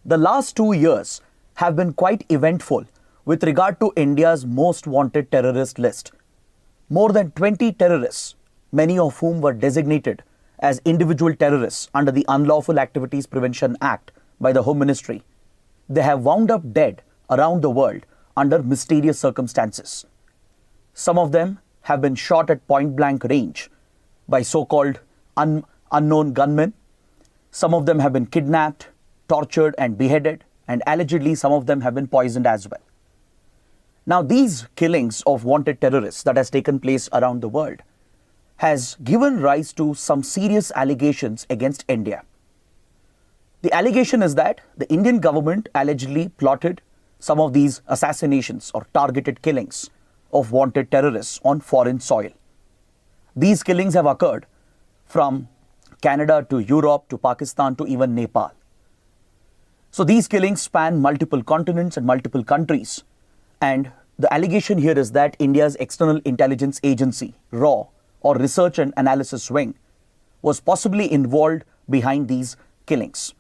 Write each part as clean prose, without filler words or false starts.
The last 2 years have been quite eventful with regard to India's most wanted terrorist list. More than 20 terrorists, many of whom were designated as individual terrorists under the Unlawful Activities Prevention Act by the Home Ministry, they have wound up dead around the world under mysterious circumstances. Some of them have been shot at point-blank range by so-called unknown gunmen. Some of them have been kidnapped, tortured and beheaded, and allegedly some of them have been poisoned as well. Now, these killings of wanted terrorists that has taken place around the world has given rise to some serious allegations against India. The allegation is that the Indian government allegedly plotted some of these assassinations or targeted killings of wanted terrorists on foreign soil. These killings have occurred from Canada to Europe to Pakistan to even Nepal. So these killings span multiple continents and multiple countries. And the allegation here is that India's External Intelligence Agency, RAW, or Research and Analysis Wing, was possibly involved behind these killings.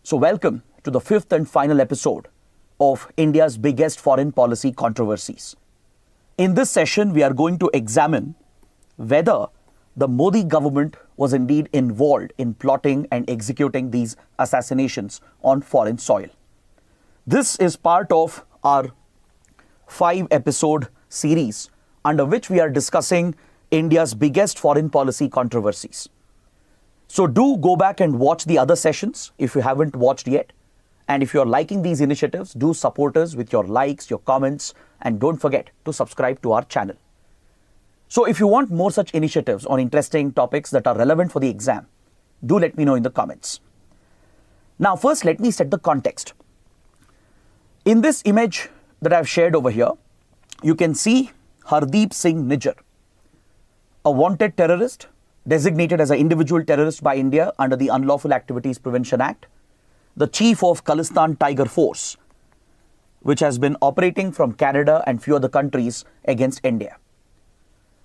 So welcome to the fifth and final episode of India's biggest foreign policy controversies. In this session, we are going to examine whether the Modi government was indeed involved in plotting and executing these assassinations on foreign soil. This is part of our 5-episode series under which we are discussing India's biggest foreign policy controversies. So do go back and watch the other sessions if you haven't watched yet. And if you're liking these initiatives, do support us with your likes, your comments, and don't forget to subscribe to our channel. So if you want more such initiatives on interesting topics that are relevant for the exam, do let me know in the comments. Now, first, let me set the context. In this image that I've shared over here, you can see Hardeep Singh Nijjar, a wanted terrorist designated as an individual terrorist by India under the Unlawful Activities Prevention Act, the chief of Khalistan Tiger Force, which has been operating from Canada and few other countries against India.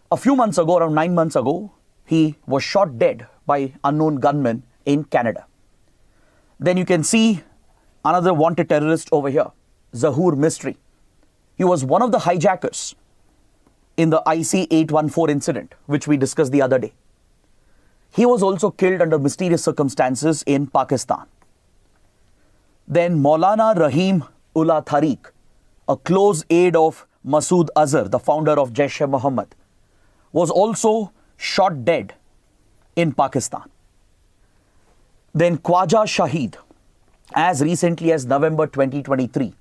A few months ago, around 9 months ago, he was shot dead by unknown gunmen in Canada. Then you can see another wanted terrorist over here, Zahur Mistry. He was one of the hijackers in the IC 814 incident, which we discussed the other day. He was also killed under mysterious circumstances in Pakistan. Then Maulana Rahim Ullah Tariq, a close aide of Masood Azhar, the founder of Jaish-e-Mohammed, was also shot dead in Pakistan. Then Khwaja Shahid, as recently as November 2023,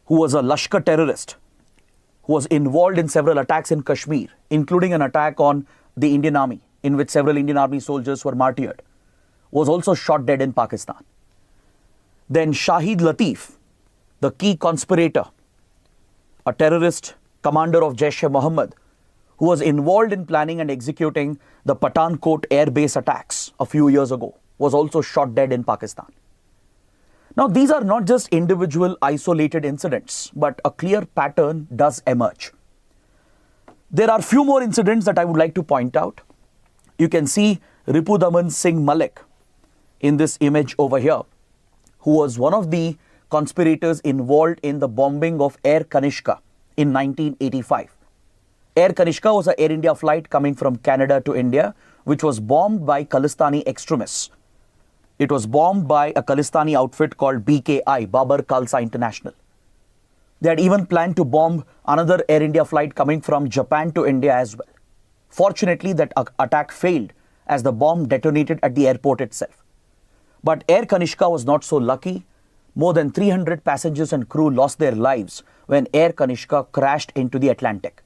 who was a Lashkar terrorist, who was involved in several attacks in Kashmir, including an attack on the Indian Army, in which several Indian Army soldiers were martyred, was also shot dead in Pakistan. Then Shahid Latif, the key conspirator, a terrorist commander of Jaish-e-Mohammed, who was involved in planning and executing the Pathankot air base attacks a few years ago, was also shot dead in Pakistan. Now, these are not just individual isolated incidents, but a clear pattern does emerge. There are few more incidents that I would like to point out. You can see Ripudaman Singh Malik in this image over here, who was one of the conspirators involved in the bombing of Air Kanishka in 1985. Air Kanishka was an Air India flight coming from Canada to India, which was bombed by Khalistani extremists. It was bombed by a Khalistani outfit called BKI, Babar Khalsa International. They had even planned to bomb another Air India flight coming from Japan to India as well. Fortunately, that attack failed as the bomb detonated at the airport itself. But Air Kanishka was not so lucky. More than 300 passengers and crew lost their lives when Air Kanishka crashed into the Atlantic.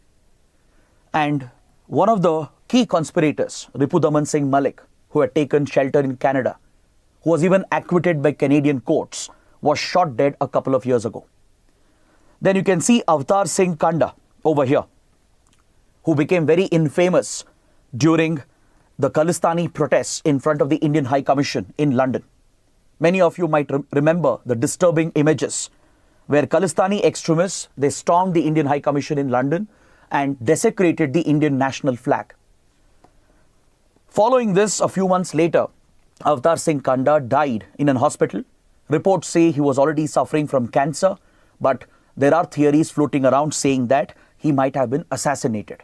And one of the key conspirators, Ripudaman Singh Malik, who had taken shelter in Canada, who was even acquitted by Canadian courts, was shot dead a couple of years ago. Then you can see Avtar Singh Kanda over here, who became very infamous during the Khalistani protests in front of the Indian High Commission in London. Many of you might remember the disturbing images where Khalistani extremists, they stormed the Indian High Commission in London and desecrated the Indian national flag. Following this, a few months later, Avtar Singh Kanda died in an hospital Reports say he was already suffering from cancer, but there are theories floating around saying that he might have been assassinated.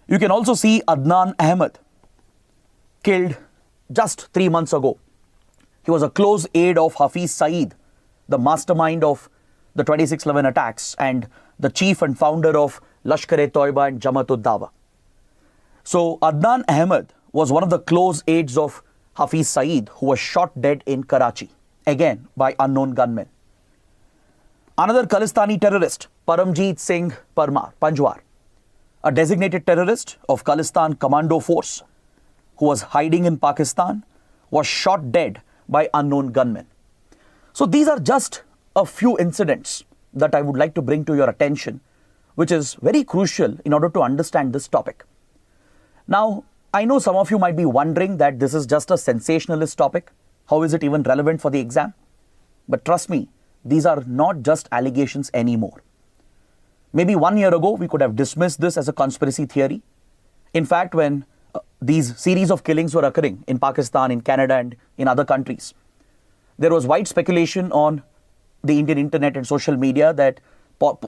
You can also see Adnan Ahmed, killed just 3 months ago. He was a close aide of Hafiz Saeed, the mastermind of the 26/11 attacks and the chief and founder of Lashkar-e-Toiba and Jamaat-ud-Dawa. So Adnan Ahmed was one of the close aides of Hafiz Saeed, who was shot dead in Karachi, again by unknown gunmen. Another Khalistani terrorist, Paramjeet Singh Panjwar, a designated terrorist of Khalistan Commando Force who was hiding in Pakistan, was shot dead by unknown gunmen. So these are just a few incidents that I would like to bring to your attention, which is very crucial in order to understand this topic. Now, I know some of you might be wondering that this is just a sensationalist topic. How is it even relevant for the exam? But trust me, these are not just allegations anymore. Maybe 1 year ago, we could have dismissed this as a conspiracy theory. In fact, when these series of killings were occurring in Pakistan, in Canada, and in other countries, there was wide speculation on the Indian internet and social media that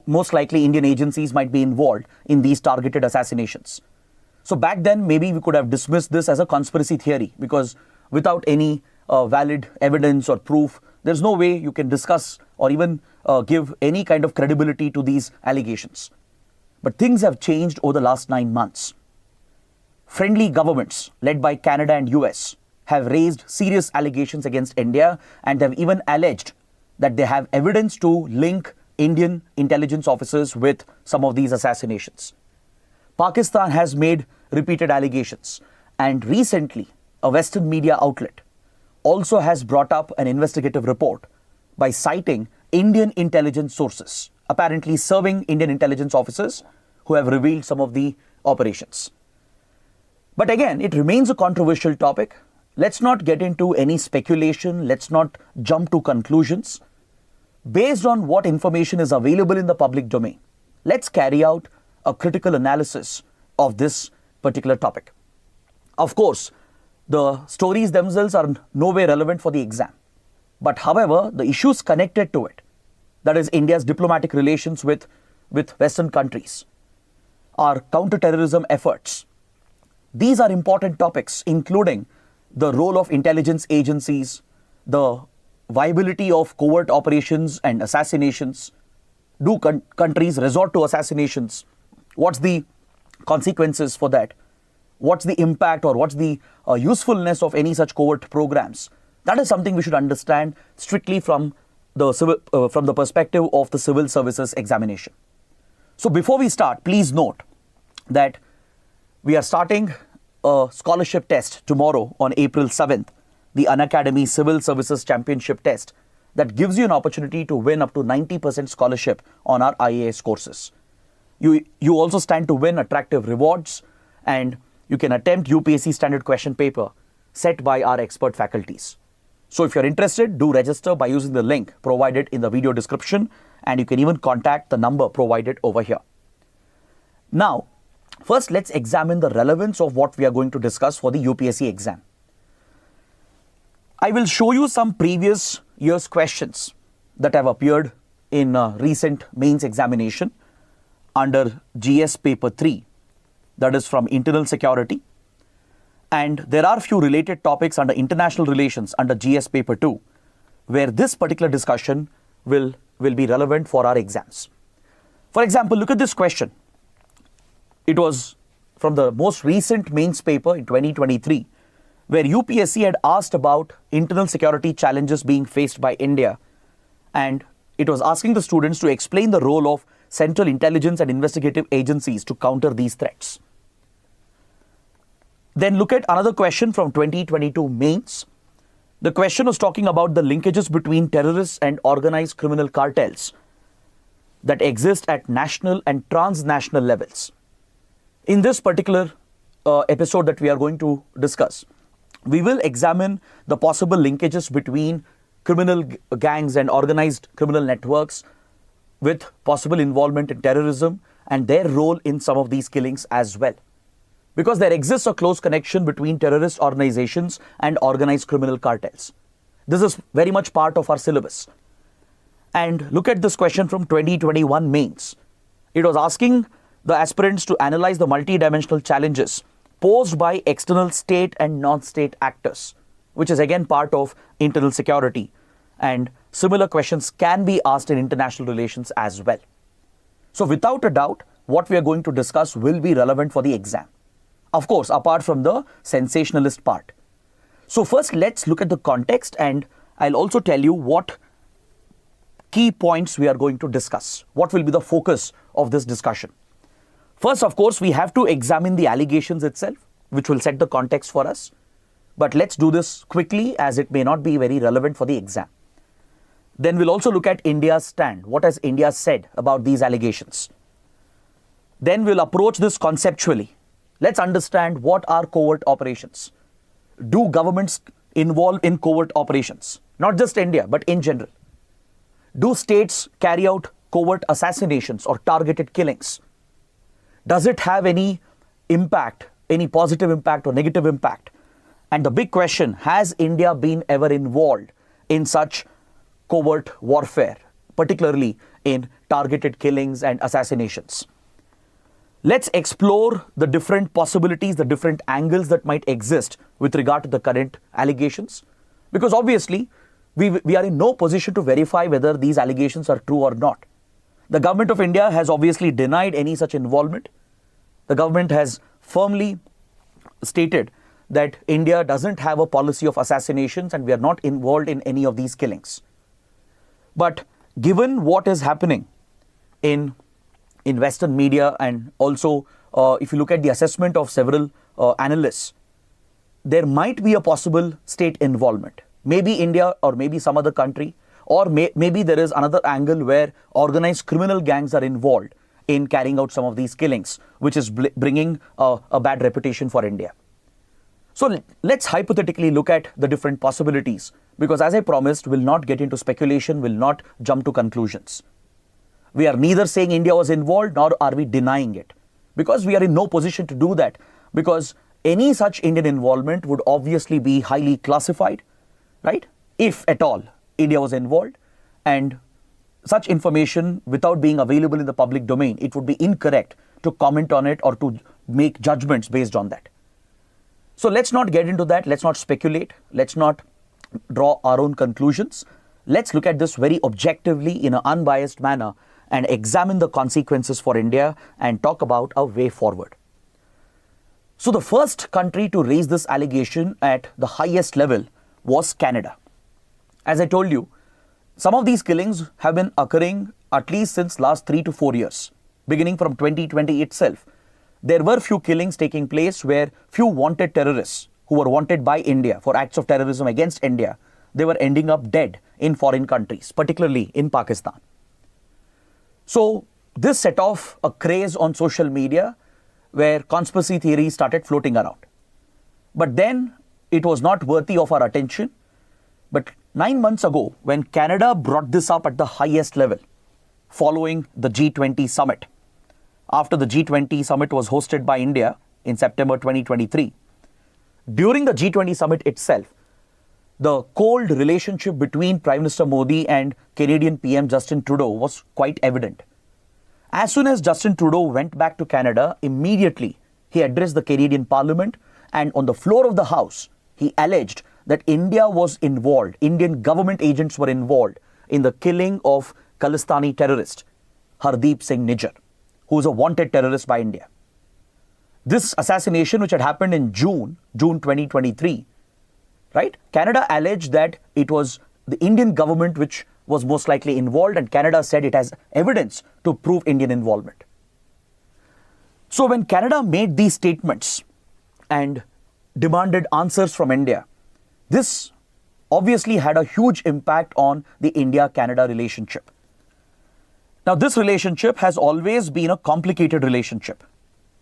most likely Indian agencies might be involved in these targeted assassinations. So back then, maybe we could have dismissed this as a conspiracy theory, because without any valid evidence or proof, there's no way you can discuss or even give any kind of credibility to these allegations. But things have changed over the last 9 months. Friendly governments led by Canada and US have raised serious allegations against India, and have even alleged that they have evidence to link Indian intelligence officers with some of these assassinations. Pakistan has made repeated allegations, and recently a Western media outlet also has brought up an investigative report by citing Indian intelligence sources, apparently serving Indian intelligence officers, who have revealed some of the operations. But again, it remains a controversial topic. Let's not get into any speculation. Let's not jump to conclusions. Based on what information is available in the public domain, let's carry out a critical analysis of this particular topic. Of course, the stories themselves are no way relevant for the exam. But however, the issues connected to it, that is India's diplomatic relations with Western countries, our counter-terrorism efforts, these are important topics, including the role of intelligence agencies, the viability of covert operations and assassinations. Do countries resort to assassinations? What's the consequences for that? What's the impact, or what's the usefulness of any such covert programs? That is something we should understand strictly from the perspective of the civil services examination. So before we start, please note that we are starting a scholarship test tomorrow on April 7th, the Unacademy Civil Services Championship Test, that gives you an opportunity to win up to 90% scholarship on our IAS courses. You also stand to win attractive rewards, and you can attempt UPSC standard question paper set by our expert faculties. So if you're interested, do register by using the link provided in the video description, and you can even contact the number provided over here. Now, first let's examine the relevance of what we are going to discuss for the UPSC exam. I will show you some previous year's questions that have appeared in recent mains examination under GS paper 3, that is from internal security. And there are few related topics under international relations under GS paper 2, where this particular discussion will be relevant for our exams. For example, look at this question. It was from the most recent mains paper in 2023, where UPSC had asked about internal security challenges being faced by India, and it was asking the students to explain the role of central intelligence and investigative agencies to counter these threats. Then look at another question from 2022 mains. The question was talking about the linkages between terrorists and organized criminal cartels that exist at national and transnational levels. In this particular episode that we are going to discuss, we will examine the possible linkages between criminal gangs and organized criminal networks with possible involvement in terrorism and their role in some of these killings as well. Because there exists a close connection between terrorist organizations and organized criminal cartels. This is very much part of our syllabus. And look at this question from 2021 mains. It was asking the aspirants to analyze the multidimensional challenges posed by external state and non-state actors, which is again part of internal security. And similar questions can be asked in international relations as well. So without a doubt, what we are going to discuss will be relevant for the exam. Of course, apart from the sensationalist part. So first, let's look at the context, and I'll also tell you what key points we are going to discuss. What will be the focus of this discussion? First, of course, we have to examine the allegations itself, which will set the context for us. But let's do this quickly, as it may not be very relevant for the exam. Then we'll also look at India's stand. What has India said about these allegations? Then we'll approach this conceptually. Let's understand what are covert operations. Do governments involve in covert operations? Not just India, but in general. Do states carry out covert assassinations or targeted killings? Does it have any impact, any positive impact or negative impact? And the big question, has India been ever involved in such covert warfare, particularly in targeted killings and assassinations? Let's explore the different possibilities, the different angles that might exist with regard to the current allegations. Because obviously, we are in no position to verify whether these allegations are true or not. The government of India has obviously denied any such involvement. The government has firmly stated that India doesn't have a policy of assassinations and we are not involved in any of these killings. But given what is happening in Western media, and also if you look at the assessment of several analysts, there might be a possible state involvement. Maybe India or maybe some other country, or maybe there is another angle where organized criminal gangs are involved in carrying out some of these killings, which is bringing a bad reputation for India. So let's hypothetically look at the different possibilities, because as I promised, we'll not get into speculation, we'll not jump to conclusions. We are neither saying India was involved nor are we denying it, because we are in no position to do that, because any such Indian involvement would obviously be highly classified, right? If at all India was involved, and such information without being available in the public domain, it would be incorrect to comment on it or to make judgments based on that. So let's not get into that. Let's not speculate. Let's not draw our own conclusions. Let's look at this very objectively in an unbiased manner and examine the consequences for India and talk about a way forward. So the first country to raise this allegation at the highest level was Canada. As I told you, some of these killings have been occurring at least since last 3 to 4 years, beginning from 2020 itself. There were few killings taking place where few wanted terrorists who were wanted by India for acts of terrorism against India, they were ending up dead in foreign countries, particularly in Pakistan. So this set off a craze on social media where conspiracy theories started floating around. But then it was not worthy of our attention. But 9 months ago, when Canada brought this up at the highest level, following the G20 summit, after the G20 summit was hosted by India in September 2023, during the G20 summit itself, the cold relationship between Prime Minister Modi and Canadian PM Justin Trudeau was quite evident. As soon as Justin Trudeau went back to Canada, immediately he addressed the Canadian Parliament, and on the floor of the House, he alleged that India was involved, Indian government agents were involved in the killing of Khalistani terrorist Hardeep Singh Nijjar, who is a wanted terrorist by India. This assassination, which had happened in June 2023, right? Canada alleged that it was the Indian government which was most likely involved, and Canada said it has evidence to prove Indian involvement. So when Canada made these statements and demanded answers from India, this obviously had a huge impact on the India-Canada relationship. Now, this relationship has always been a complicated relationship.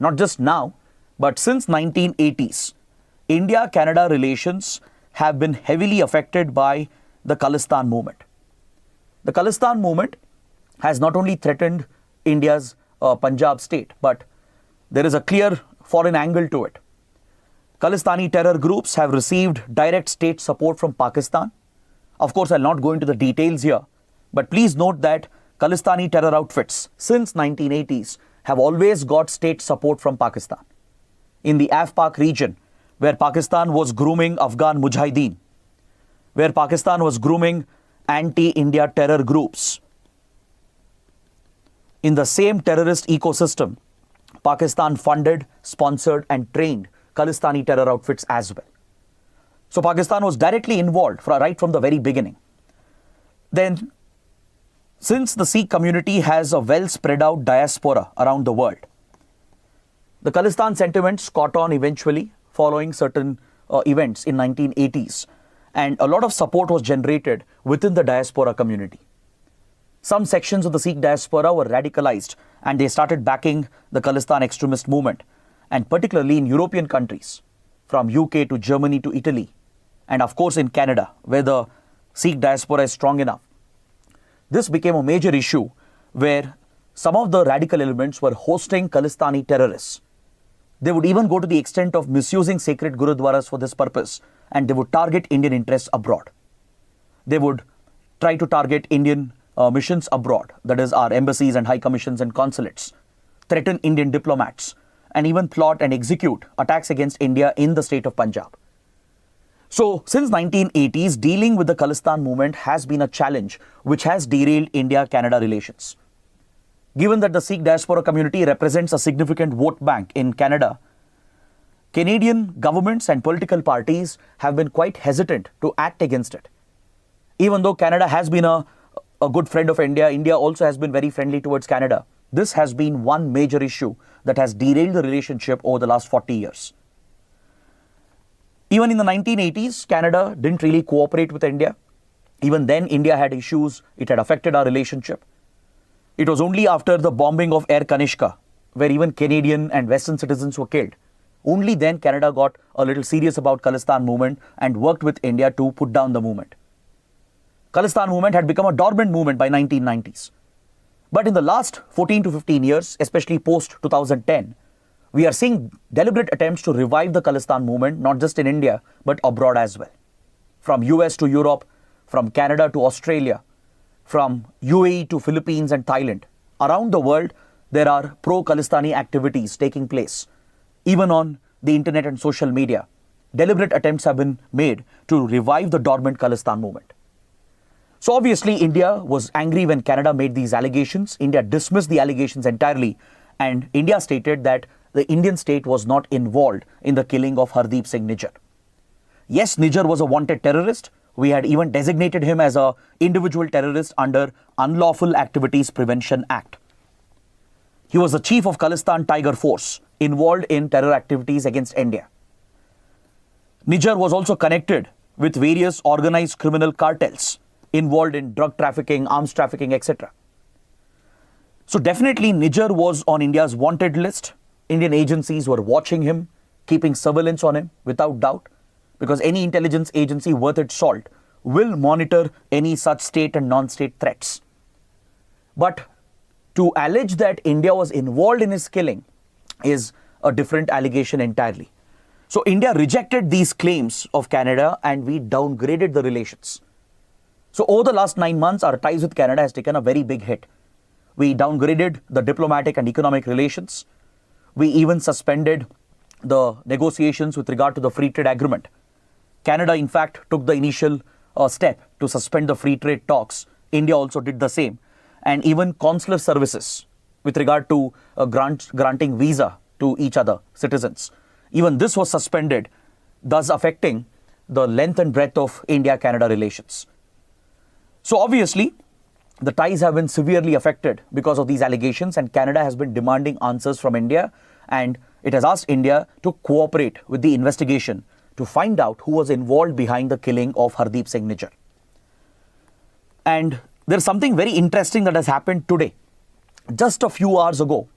Not just now, but since 1980s, India-Canada relations have been heavily affected by the Khalistan movement. The Khalistan movement has not only threatened India's Punjab state, but there is a clear foreign angle to it. Khalistani terror groups have received direct state support from Pakistan. Of course, I'll not go into the details here, but please note that Khalistani terror outfits since 1980s have always got state support from Pakistan. In the Af-Pak region, where Pakistan was grooming Afghan Mujahideen, where Pakistan was grooming anti-India terror groups, in the same terrorist ecosystem, Pakistan funded, sponsored and trained Khalistani terror outfits as well. So Pakistan was directly involved right from the very beginning. Then, since the Sikh community has a well spread out diaspora around the world, the Khalistan sentiments caught on eventually following certain events in 1980s, and a lot of support was generated within the diaspora community. Some sections of the Sikh diaspora were radicalized and they started backing the Khalistan extremist movement, and particularly in European countries, from UK to Germany to Italy, and of course in Canada, where the Sikh diaspora is strong enough. This became a major issue where some of the radical elements were hosting Khalistani terrorists. They would even go to the extent of misusing sacred gurudwaras for this purpose, and they would target Indian interests abroad. They would try to target Indian missions abroad, that is our embassies and high commissions and consulates, threaten Indian diplomats, and even plot and execute attacks against India in the state of Punjab. So, since 1980s, dealing with the Khalistan movement has been a challenge which has derailed India-Canada relations. Given that the Sikh diaspora community represents a significant vote bank in Canada, Canadian governments and political parties have been quite hesitant to act against it. Even though Canada has been a good friend of India, India also has been very friendly towards Canada. This has been one major issue that has derailed the relationship over the last 40 years. Even in the 1980s, Canada didn't really cooperate with India. Even then, India had issues. It had affected our relationship. It was only after the bombing of Air Kanishka, where even Canadian and Western citizens were killed. Only then Canada got a little serious about Khalistan movement and worked with India to put down the movement. Khalistan movement had become a dormant movement by 1990s. But in the last 14 to 15 years, especially post 2010, we are seeing deliberate attempts to revive the Khalistan movement, not just in India, but abroad as well. From US to Europe, from Canada to Australia, from UAE to Philippines and Thailand. Around the world, there are pro-Khalistani activities taking place. Even on the internet and social media, deliberate attempts have been made to revive the dormant Khalistan movement. So obviously, India was angry when Canada made these allegations. India dismissed the allegations entirely, and India stated that the Indian state was not involved in the killing of Hardeep Singh Nijjar. Yes, Nijjar was a wanted terrorist. We had even designated him as an individual terrorist under Unlawful Activities Prevention Act. He was the chief of Khalistan Tiger Force, involved in terror activities against India. Nijjar was also connected with various organized criminal cartels involved in drug trafficking, arms trafficking, etc. So definitely Nijjar was on India's wanted list. Indian agencies were watching him, keeping surveillance on him without doubt, because any intelligence agency worth its salt will monitor any such state and non-state threats. But to allege that India was involved in his killing is a different allegation entirely. So India rejected these claims of Canada and we downgraded the relations. So over the last 9 months, our ties with Canada has taken a very big hit. We downgraded the diplomatic and economic relations. We even suspended the negotiations with regard to the free trade agreement. Canada, in fact, took the initial step to suspend the free trade talks. India also did the same. And even consular services with regard to granting visa to each other citizens. Even this was suspended, thus affecting the length and breadth of India-Canada relations. So obviously, the ties have been severely affected because of these allegations, and Canada has been demanding answers from India, and it has asked India to cooperate with the investigation to find out who was involved behind the killing of Hardeep Singh Nijjar. And there's something very interesting that has happened today. Just a few hours ago,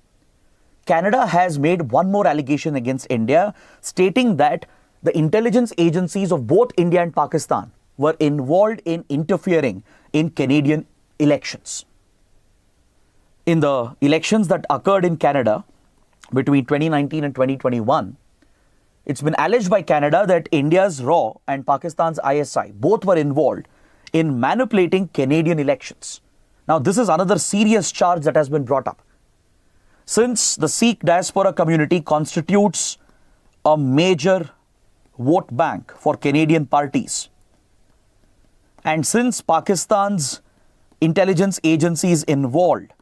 Canada has made one more allegation against India, stating that the intelligence agencies of both India and Pakistan were involved in interfering in Canadian elections. In the elections that occurred in Canada between 2019 and 2021, it's been alleged by Canada that India's RAW and Pakistan's ISI both were involved in manipulating Canadian elections. Now, this is another serious charge that has been brought up. Since the Sikh diaspora community constitutes a major vote bank for Canadian parties, and since Pakistan's intelligence agencies involved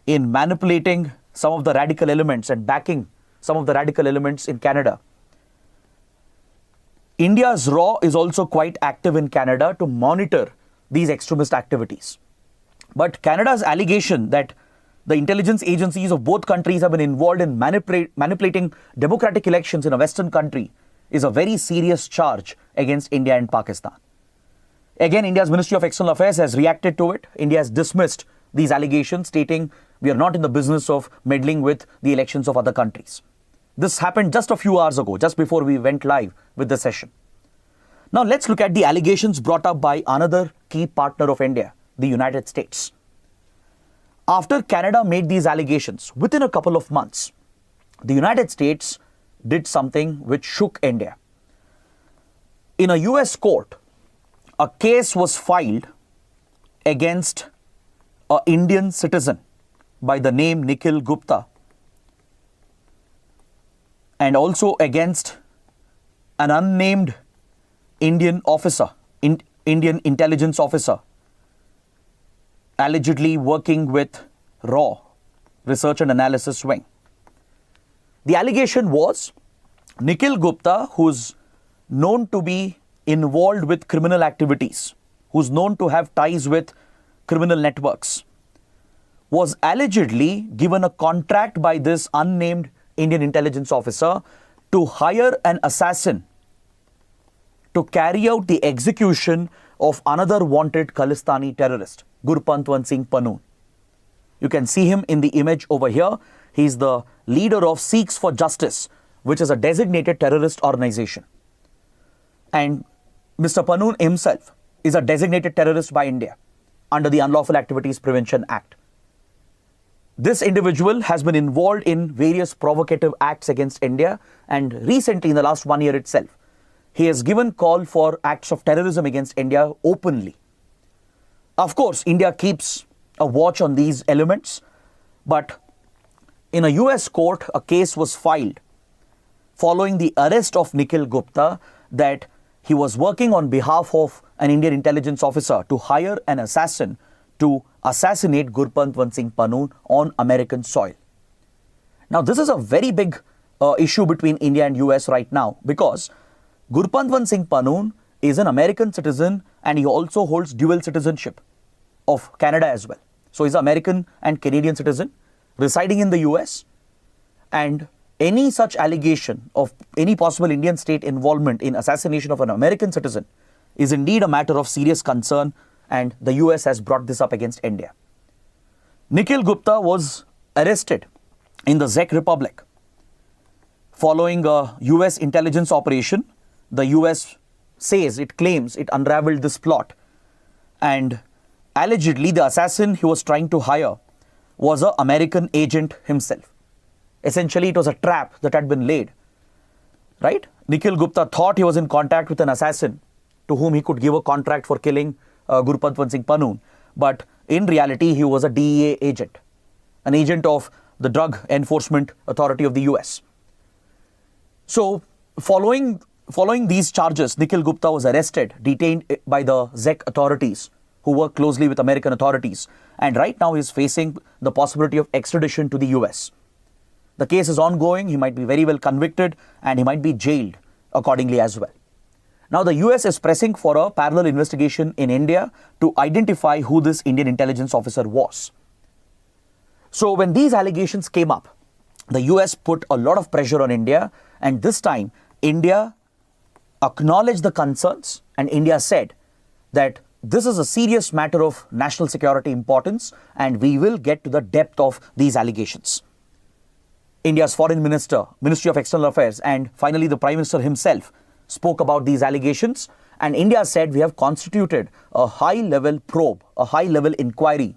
in manipulating some of the radical elements and backing some of the radical elements in Canada, India's RAW is also quite active in Canada to monitor these extremist activities. But Canada's allegation that the intelligence agencies of both countries have been involved in manipulating democratic elections in a Western country is a very serious charge against India and Pakistan. Again, India's Ministry of External Affairs has reacted to it. India has dismissed these allegations, stating we are not in the business of meddling with the elections of other countries. This happened just a few hours ago, just before we went live with the session. Now let's look at the allegations brought up by another key partner of India, the United States. After Canada made these allegations, within a couple of months, the United States did something which shook India. In a US court, a case was filed against an Indian citizen by the name Nikhil Gupta, and also against an unnamed Indian officer, Indian intelligence officer, allegedly working with RAW, Research and Analysis Wing. The allegation was Nikhil Gupta, who's known to be involved with criminal activities, who's known to have ties with criminal networks, was allegedly given a contract by this unnamed Indian intelligence officer to hire an assassin to carry out the execution of another wanted Khalistani terrorist, Gurpantwan Singh Pannun. You can see him in the image over here. He's the leader of Sikhs for Justice, which is a designated terrorist organization. And Mr. Pannun himself is a designated terrorist by India under the Unlawful Activities Prevention Act. This individual has been involved in various provocative acts against India, and recently, in the last 1 year itself, he has given call for acts of terrorism against India openly. Of course, India keeps a watch on these elements, but in a US court, a case was filed following the arrest of Nikhil Gupta that he was working on behalf of an Indian intelligence officer to hire an assassin to assassinate Gurpantwan Singh Pannun on American soil. Now, this is a very big issue between India and US right now, because Gurpantwan Singh Pannun is an American citizen and he also holds dual citizenship of Canada as well. So he's an American and Canadian citizen residing in the US, and any such allegation of any possible Indian state involvement in assassination of an American citizen is indeed a matter of serious concern, and the US has brought this up against India. Nikhil Gupta was arrested in the Czech Republic following a US intelligence operation. The US says, it claims, it unraveled this plot, and allegedly the assassin he was trying to hire was an American agent himself. Essentially, it was a trap that had been laid, right? Nikhil Gupta thought he was in contact with an assassin to whom he could give a contract for killing Gurpantwan Singh Pannun, but in reality, he was a DEA agent, an agent of the Drug Enforcement Authority of the US. So, following these charges, Nikhil Gupta was arrested, detained by the Czech authorities who work closely with American authorities, and right now he is facing the possibility of extradition to the US. The case is ongoing, he might be very well convicted, and he might be jailed accordingly as well. Now, the US is pressing for a parallel investigation in India to identify who this Indian intelligence officer was. So, when these allegations came up, the US put a lot of pressure on India, and this time, India acknowledged the concerns, and India said that this is a serious matter of national security importance, and we will get to the depth of these allegations. India's foreign minister, Ministry of External Affairs, and finally the Prime Minister himself spoke about these allegations, and India said we have constituted a high-level probe, a high-level inquiry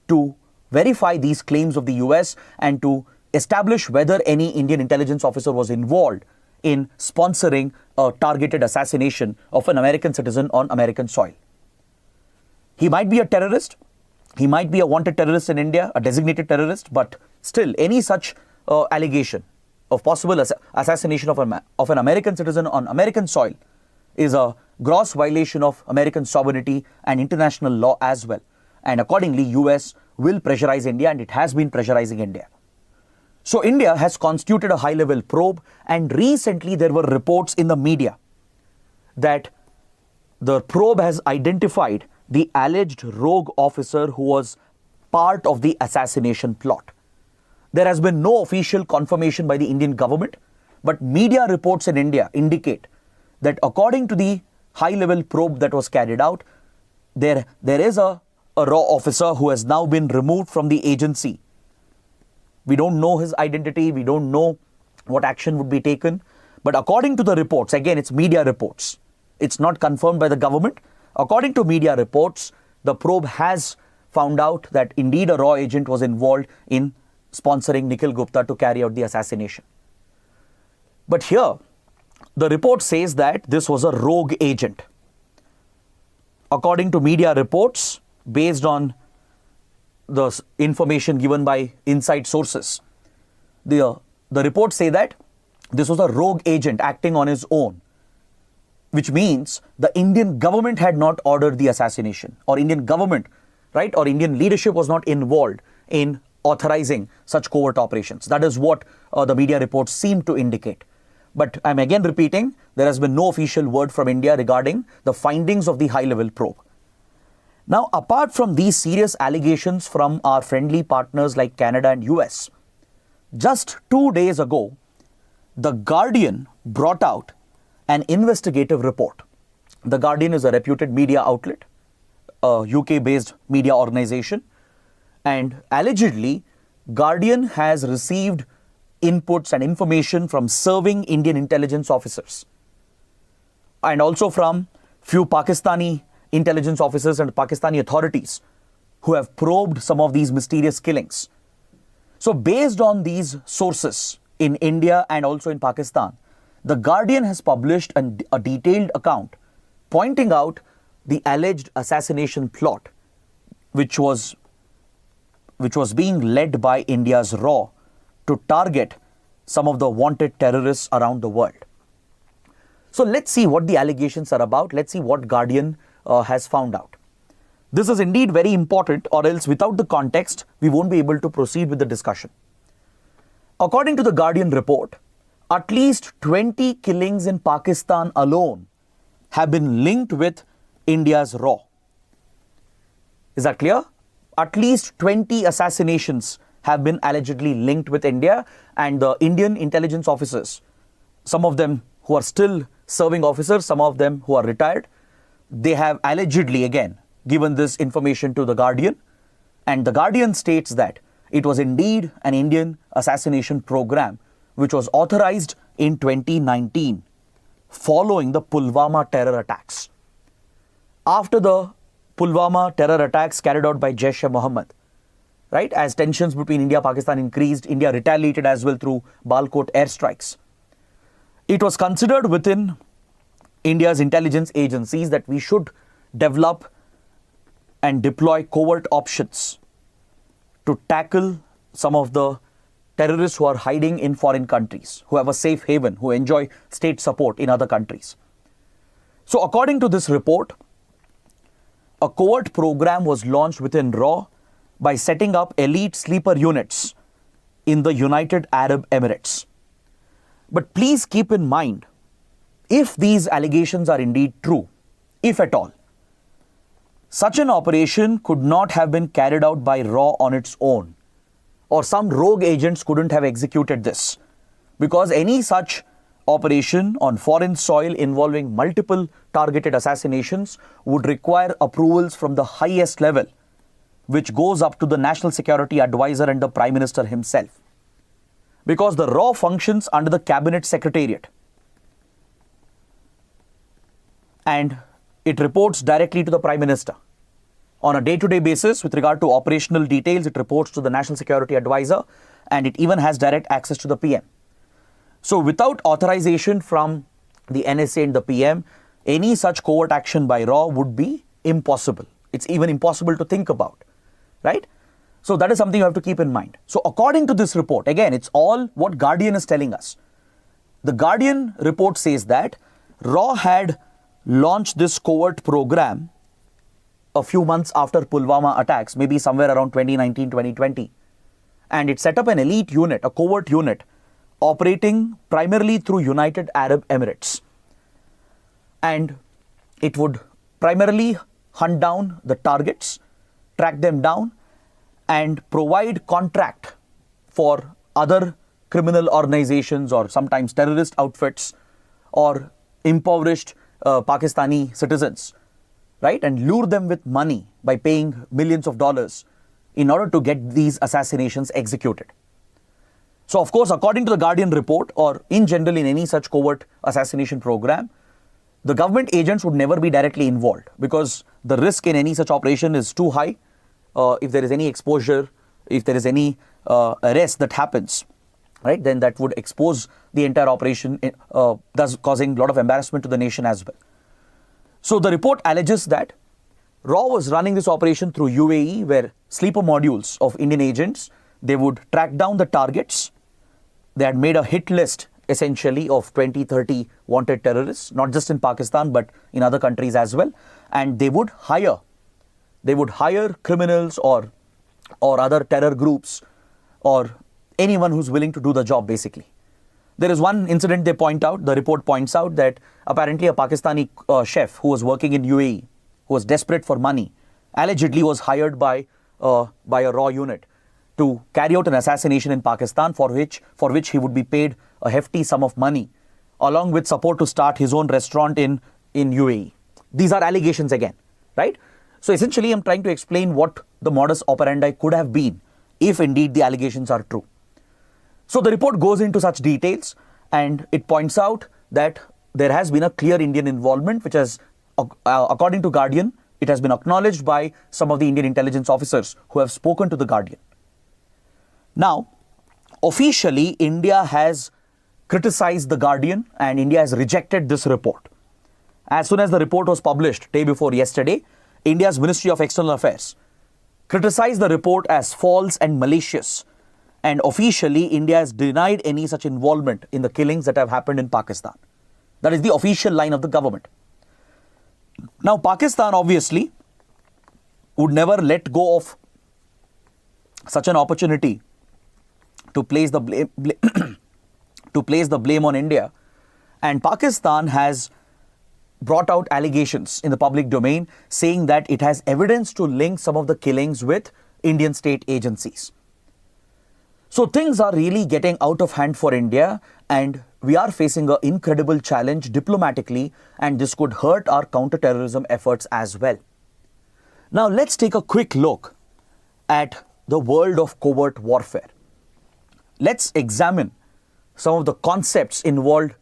to verify these claims of the US and to establish whether any Indian intelligence officer was involved in sponsoring a targeted assassination of an American citizen on American soil. He might be a terrorist. He might be a wanted terrorist in India, a designated terrorist, but still any such allegation of possible assassination of an American citizen on American soil is a gross violation of American sovereignty and international law as well. And accordingly, US will pressurize India, and it has been pressurizing India. So India has constituted a high-level probe, and recently there were reports in the media that the probe has identified the alleged rogue officer who was part of the assassination plot. There has been no official confirmation by the Indian government, but media reports in India indicate that according to the high-level probe that was carried out, there is a raw officer who has now been removed from the agency. We don't know his identity. We don't know what action would be taken. But according to the reports, again, it's media reports. It's not confirmed by the government. According to media reports, the probe has found out that indeed a raw agent was involved in sponsoring Nikhil Gupta to carry out the assassination. But here, the report says that this was a rogue agent. According to media reports, based on the information given by inside sources, the reports say that this was a rogue agent acting on his own, which means the Indian government had not ordered the assassination, or Indian government, right, or Indian leadership was not involved in authorizing such covert operations. That is what the media reports seem to indicate. But I'm again repeating, there has been no official word from India regarding the findings of the high-level probe. Now, apart from these serious allegations from our friendly partners like Canada and US, just 2 days ago, The Guardian brought out an investigative report. The Guardian is a reputed media outlet, a UK-based media organization, and allegedly, Guardian has received inputs and information from serving Indian intelligence officers and also from few Pakistani intelligence officers and Pakistani authorities who have probed some of these mysterious killings. So based on these sources in India and also in Pakistan, The Guardian has published a detailed account pointing out the alleged assassination plot, which was being led by India's RAW to target some of the wanted terrorists around the world. So let's see what the allegations are about. Let's see what Guardian has found out. This is indeed very important, or else without the context, we won't be able to proceed with the discussion. According to the Guardian report, at least 20 killings in Pakistan alone have been linked with India's RAW. Is that clear? At least 20 assassinations have been allegedly linked with India, and the Indian intelligence officers, some of them who are still serving officers, some of them who are retired, they have allegedly again given this information to The Guardian, and The Guardian states that it was indeed an Indian assassination program which was authorized in 2019 following the Pulwama terror attacks. After the Pulwama terror attacks carried out by Jaish-e-Mohammed, right, as tensions between India and Pakistan increased, India retaliated as well through Balkot airstrikes. It was considered within India's intelligence agencies that we should develop and deploy covert options to tackle some of the terrorists who are hiding in foreign countries, who have a safe haven, who enjoy state support in other countries. So according to this report, a covert program was launched within RAW by setting up elite sleeper units in the United Arab Emirates. But please keep in mind, if these allegations are indeed true, if at all, such an operation could not have been carried out by RAW on its own, or some rogue agents couldn't have executed this, because any such operation on foreign soil involving multiple targeted assassinations would require approvals from the highest level, which goes up to the National Security Advisor and the Prime Minister himself. Because the RAW functions under the Cabinet Secretariat, and it reports directly to the Prime Minister. On a day-to-day basis, with regard to operational details, it reports to the National Security Advisor, and it even has direct access to the PM. So without authorization from the NSA and the PM, any such covert action by RAW would be impossible. It's even impossible to think about, right? So that is something you have to keep in mind. So according to this report, again, it's all what Guardian is telling us. The Guardian report says that RAW had launched this covert program a few months after Pulwama attacks, maybe somewhere around 2019, 2020. And it set up an elite unit, a covert unit, operating primarily through United Arab Emirates. And it would primarily hunt down the targets, track them down, and provide contract for other criminal organizations or sometimes terrorist outfits or impoverished Pakistani citizens, right? And lure them with money by paying millions of dollars in order to get these assassinations executed. So, of course, according to the Guardian report, or in general in any such covert assassination program, the government agents would never be directly involved because the risk in any such operation is too high. If there is any exposure, if there is any arrest that happens, right, then that would expose the entire operation, thus causing a lot of embarrassment to the nation as well. So the report alleges that RAW was running this operation through UAE, where sleeper modules of Indian agents, they would track down the targets. They had made a hit list essentially of 20, 30 wanted terrorists, not just in Pakistan, but in other countries as well. And they would hire criminals or other terror groups or anyone who's willing to do the job, basically. There is one incident they point out, the report points out, that apparently a Pakistani chef who was working in UAE, who was desperate for money, allegedly was hired by a RAW unit to carry out an assassination in Pakistan, for which he would be paid a hefty sum of money, along with support to start his own restaurant in UAE. These are allegations again, right? So essentially, I'm trying to explain what the modus operandi could have been if indeed the allegations are true. So the report goes into such details and it points out that there has been a clear Indian involvement, which has, according to Guardian, it has been acknowledged by some of the Indian intelligence officers who have spoken to the Guardian. Now, officially, India has criticized the Guardian and India has rejected this report. As soon as the report was published, day before yesterday, India's Ministry of External Affairs criticized the report as false and malicious. And officially, India has denied any such involvement in the killings that have happened in Pakistan. That is the official line of the government. Now, Pakistan obviously would never let go of such an opportunity to place the blame on India. And Pakistan has brought out allegations in the public domain saying that it has evidence to link some of the killings with Indian state agencies. So things are really getting out of hand for India, and we are facing an incredible challenge diplomatically, and this could hurt our counter-terrorism efforts as well. Now let's take a quick look at the world of covert warfare. Let's examine some of the concepts involved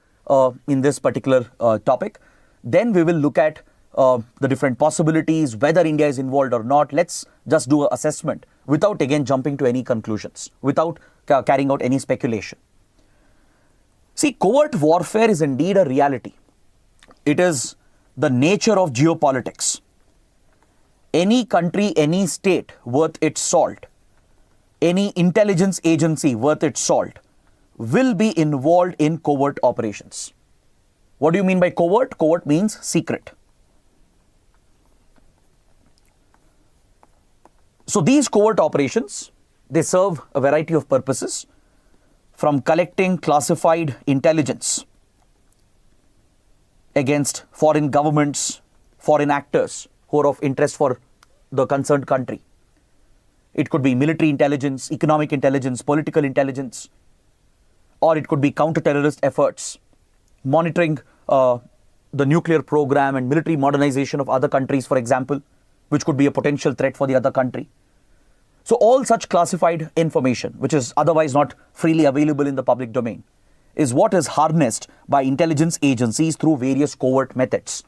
in this particular topic. Then we will look at the different possibilities, whether India is involved or not. Let's just do an assessment without again jumping to any conclusions, without carrying out any speculation. See, covert warfare is indeed a reality. It is the nature of geopolitics. Any country, any state worth its salt, any intelligence agency worth its salt will be involved in covert operations. What do you mean by covert? Covert means secret. So these covert operations, they serve a variety of purposes, from collecting classified intelligence against foreign governments, foreign actors who are of interest for the concerned country. It could be military intelligence, economic intelligence, political intelligence, or it could be counter-terrorist efforts, monitoring the nuclear program and military modernization of other countries, for example, which could be a potential threat for the other country. So all such classified information, which is otherwise not freely available in the public domain, is what is harnessed by intelligence agencies through various covert methods.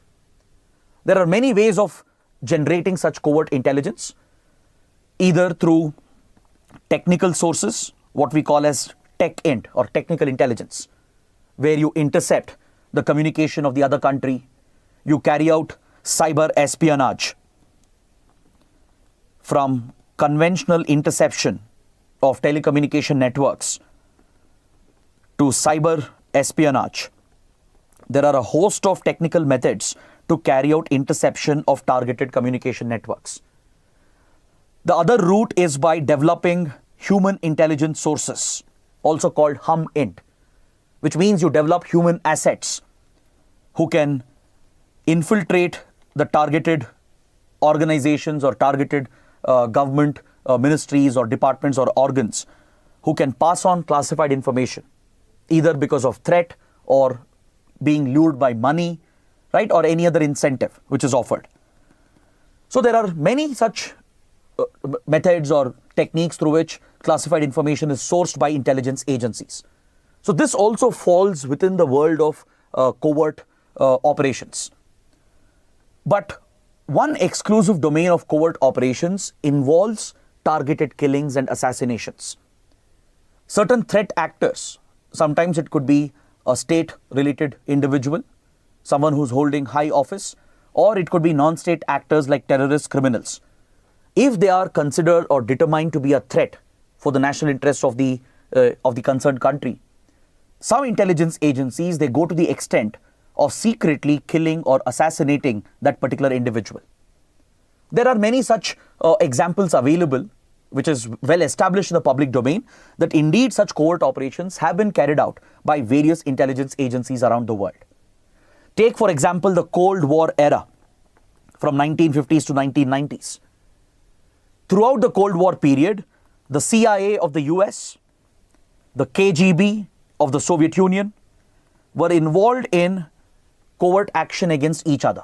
There are many ways of generating such covert intelligence, either through technical sources, what we call as tech-int or technical intelligence, where you intercept the communication of the other country, you carry out cyber espionage, from conventional interception of telecommunication networks to cyber espionage. There are a host of technical methods to carry out interception of targeted communication networks. The other route is by developing human intelligence sources, also called HUM-INT, which means you develop human assets who can infiltrate the targeted organizations or targeted government ministries or departments or organs, who can pass on classified information, either because of threat or being lured by money, right, or any other incentive which is offered. So there are many such methods or techniques through which classified information is sourced by intelligence agencies. So this also falls within the world of covert operations. But one exclusive domain of covert operations involves targeted killings and assassinations. Certain threat actors, sometimes it could be a state-related individual, someone who's holding high office, or it could be non-state actors like terrorist criminals. If they are considered or determined to be a threat for the national interests of the concerned country, some intelligence agencies, they go to the extent of secretly killing or assassinating that particular individual. There are many such examples available, which is well established in the public domain, that indeed such covert operations have been carried out by various intelligence agencies around the world. Take, for example, the Cold War era from 1950s to 1990s. Throughout the Cold War period, the CIA of the US, the KGB of the Soviet Union were involved in covert action against each other.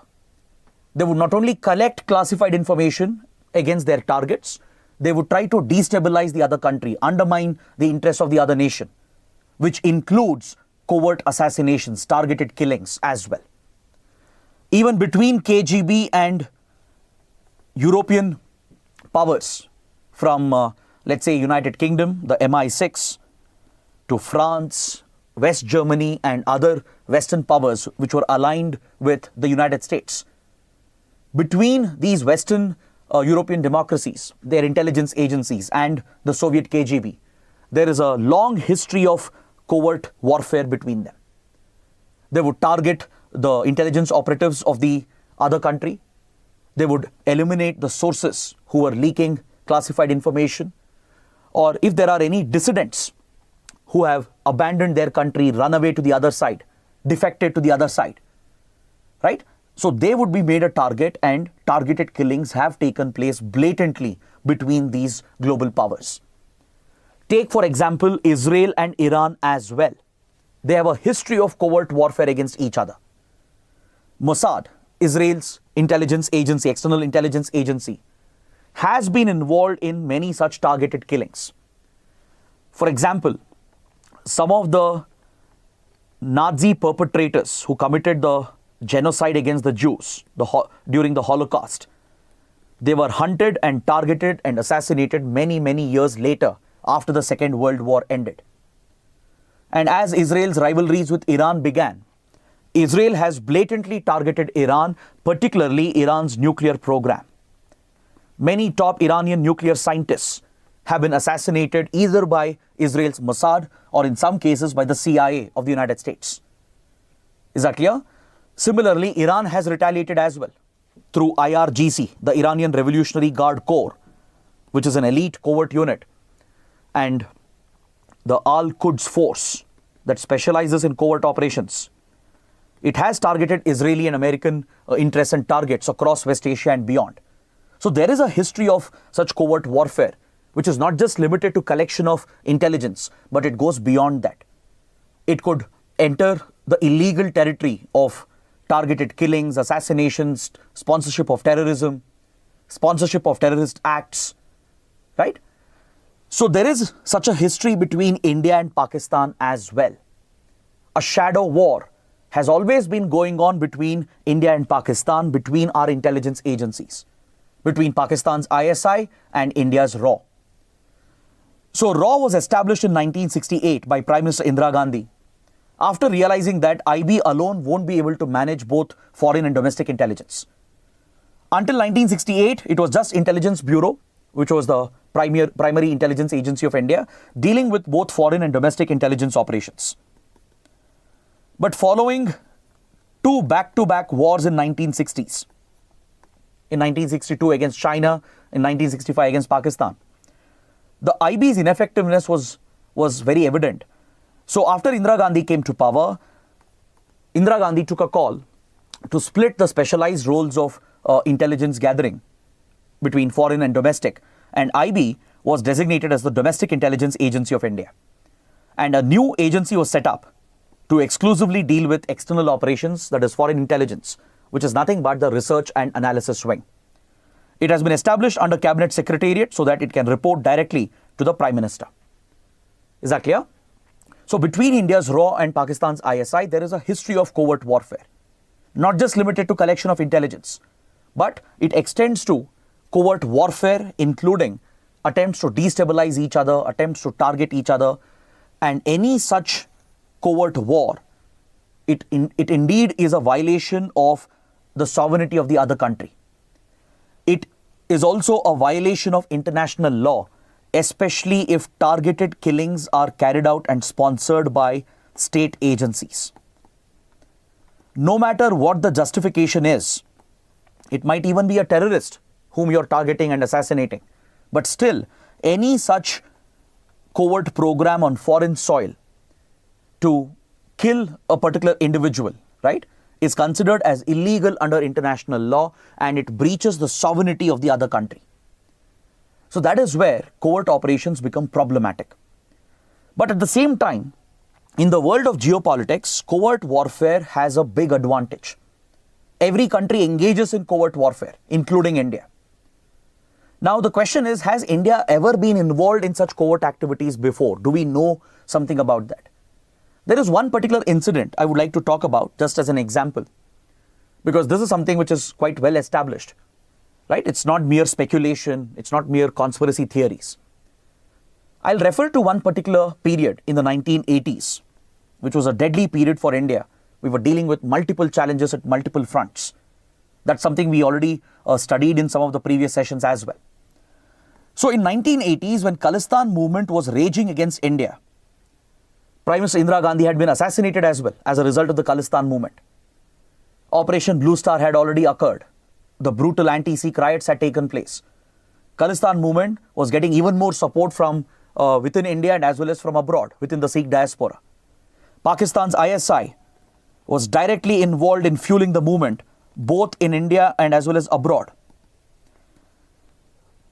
They would not only collect classified information against their targets, they would try to destabilize the other country, undermine the interests of the other nation, which includes covert assassinations, targeted killings as well. Even between KGB and European powers, from let's say United Kingdom, the MI6, to France, West Germany and other Western powers which were aligned with the United States. Between these Western European democracies, their intelligence agencies and the Soviet KGB, there is a long history of covert warfare between them. They would target the intelligence operatives of the other country. They would eliminate the sources who were leaking classified information. Or if there are any dissidents who have abandoned their country, run away to the other side, defected to the other side, right? So they would be made a target, and targeted killings have taken place blatantly between these global powers. Take, for example, Israel and Iran as well. They have a history of covert warfare against each other. Mossad, Israel's intelligence agency, external intelligence agency, has been involved in many such targeted killings. For example, some of the Nazi perpetrators who committed the genocide against the Jews during the Holocaust, they were hunted and targeted and assassinated many years later after the Second World War ended. And as Israel's rivalries with Iran began, Israel has blatantly targeted Iran, particularly Iran's nuclear program. Many top Iranian nuclear scientists have been assassinated either by Israel's Mossad or in some cases by the CIA of the United States. Is that clear? Similarly, Iran has retaliated as well through IRGC, the Iranian Revolutionary Guard Corps, which is an elite covert unit, and the Al-Quds Force that specializes in covert operations. It has targeted Israeli and American interests and targets across West Asia and beyond. So there is a history of such covert warfare, which is not just limited to collection of intelligence, but it goes beyond that. It could enter the illegal territory of targeted killings, assassinations, sponsorship of terrorism, sponsorship of terrorist acts, right? So there is such a history between India and Pakistan as well. A shadow war has always been going on between India and Pakistan, between our intelligence agencies, between Pakistan's ISI and India's RAW. So RAW was established in 1968 by Prime Minister Indira Gandhi after realizing that IB alone won't be able to manage both foreign and domestic intelligence. Until 1968, it was just Intelligence Bureau, which was the primary intelligence agency of India, dealing with both foreign and domestic intelligence operations. But following two back-to-back wars in 1960s, in 1962 against China, in 1965 against Pakistan, the IB's ineffectiveness was very evident. So after Indira Gandhi came to power, Indira Gandhi took a call to split the specialized roles of intelligence gathering between foreign and domestic, and IB was designated as the Domestic Intelligence Agency of India. And a new agency was set up to exclusively deal with external operations, that is foreign intelligence, which is nothing but the research and analysis wing. It has been established under Cabinet Secretariat so that it can report directly to the Prime Minister. Is that clear? So between India's RAW and Pakistan's ISI, there is a history of covert warfare, not just limited to collection of intelligence, but it extends to covert warfare, including attempts to destabilize each other, attempts to target each other, and any such covert war, it indeed is a violation of the sovereignty of the other country. It is also a violation of international law, especially if targeted killings are carried out and sponsored by state agencies. No matter what the justification is, it might even be a terrorist whom you're targeting and assassinating, but still, any such covert program on foreign soil to kill a particular individual, right, is considered as illegal under international law, and it breaches the sovereignty of the other country. So that is where covert operations become problematic. But at the same time, in the world of geopolitics, covert warfare has a big advantage. Every country engages in covert warfare, including India. Now the question is, has India ever been involved in such covert activities before? Do we know something about that? There is one particular incident I would like to talk about just as an example, because this is something which is quite well established, right? It's not mere speculation, it's not mere conspiracy theories. I'll refer to one particular period in the 1980s, which was a deadly period for India. We were dealing with multiple challenges at multiple fronts. That's something we already studied in some of the previous sessions as well. So in 1980s, when Khalistan movement was raging against India, Prime Minister Indira Gandhi had been assassinated as well as a result of the Khalistan movement. Operation Blue Star had already occurred. The brutal anti-Sikh riots had taken place. Khalistan movement was getting even more support from within India and as well as from abroad, within the Sikh diaspora. Pakistan's ISI was directly involved in fueling the movement, both in India and as well as abroad.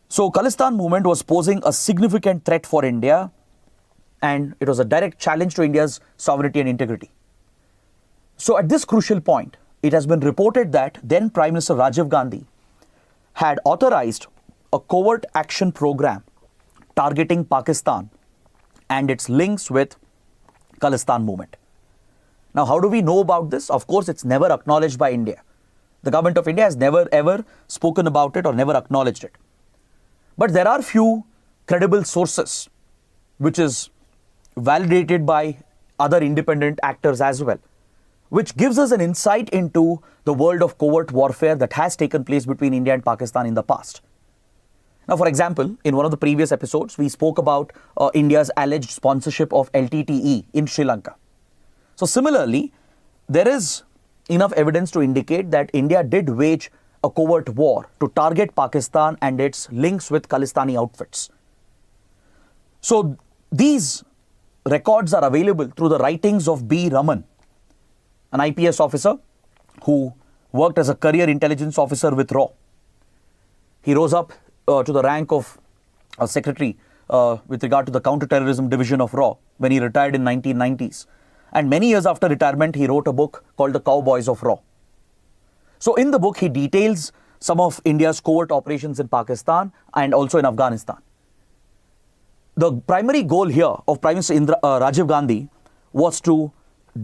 So Khalistan movement was posing a significant threat for India, and it was a direct challenge to India's sovereignty and integrity. So at this crucial point, it has been reported that then Prime Minister Rajiv Gandhi had authorized a covert action program targeting Pakistan and its links with Khalistan movement. Now, how do we know about this? Of course, it's never acknowledged by India. The government of India has never ever spoken about it or never acknowledged it. But there are few credible sources which is validated by other independent actors as well, which gives us an insight into the world of covert warfare that has taken place between India and Pakistan in the past. Now, for example, in one of the previous episodes, we spoke about India's alleged sponsorship of LTTE in Sri Lanka. So similarly, there is enough evidence to indicate that India did wage a covert war to target Pakistan and its links with Khalistani outfits. So these records are available through the writings of B. Raman, an IPS officer who worked as a career intelligence officer with RAW. He rose up to the rank of a secretary with regard to the counterterrorism division of RAW when he retired in 1990s. And many years after retirement, he wrote a book called The Cowboys of RAW. So in the book, he details some of India's covert operations in Pakistan and also in Afghanistan. The primary goal here of Prime Minister Rajiv Gandhi was to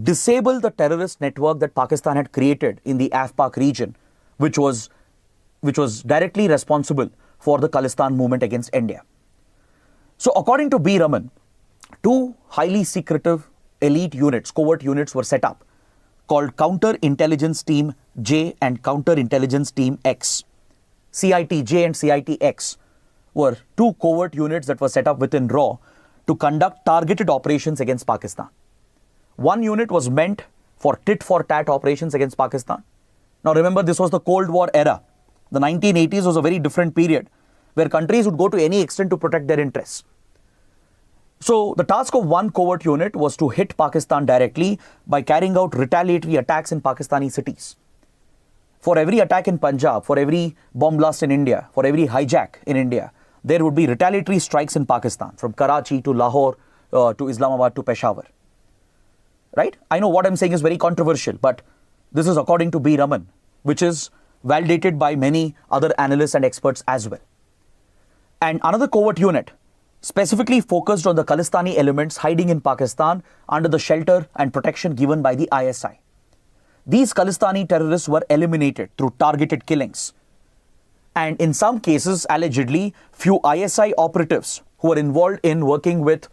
disable the terrorist network that Pakistan had created in the AfPak region, which was directly responsible for the Khalistan movement against India. So according to B. Raman, two highly secretive elite units, covert units were set up called Counter-Intelligence Team J and Counter-Intelligence Team X. CIT J and CIT X were two covert units that were set up within RAW to conduct targeted operations against Pakistan. One unit was meant for tit-for-tat operations against Pakistan. Now remember, this was the Cold War era. The 1980s was a very different period where countries would go to any extent to protect their interests. So the task of one covert unit was to hit Pakistan directly by carrying out retaliatory attacks in Pakistani cities. For every attack in Punjab, for every bomb blast in India, for every hijack in India, there would be retaliatory strikes in Pakistan, from Karachi to Lahore to Islamabad to Peshawar. Right? I know what I'm saying is very controversial, but this is according to B. Raman, which is validated by many other analysts and experts as well. And another covert unit specifically focused on the Khalistani elements hiding in Pakistan under the shelter and protection given by the ISI. These Khalistani terrorists were eliminated through targeted killings. And in some cases, allegedly, few ISI operatives who were involved in working with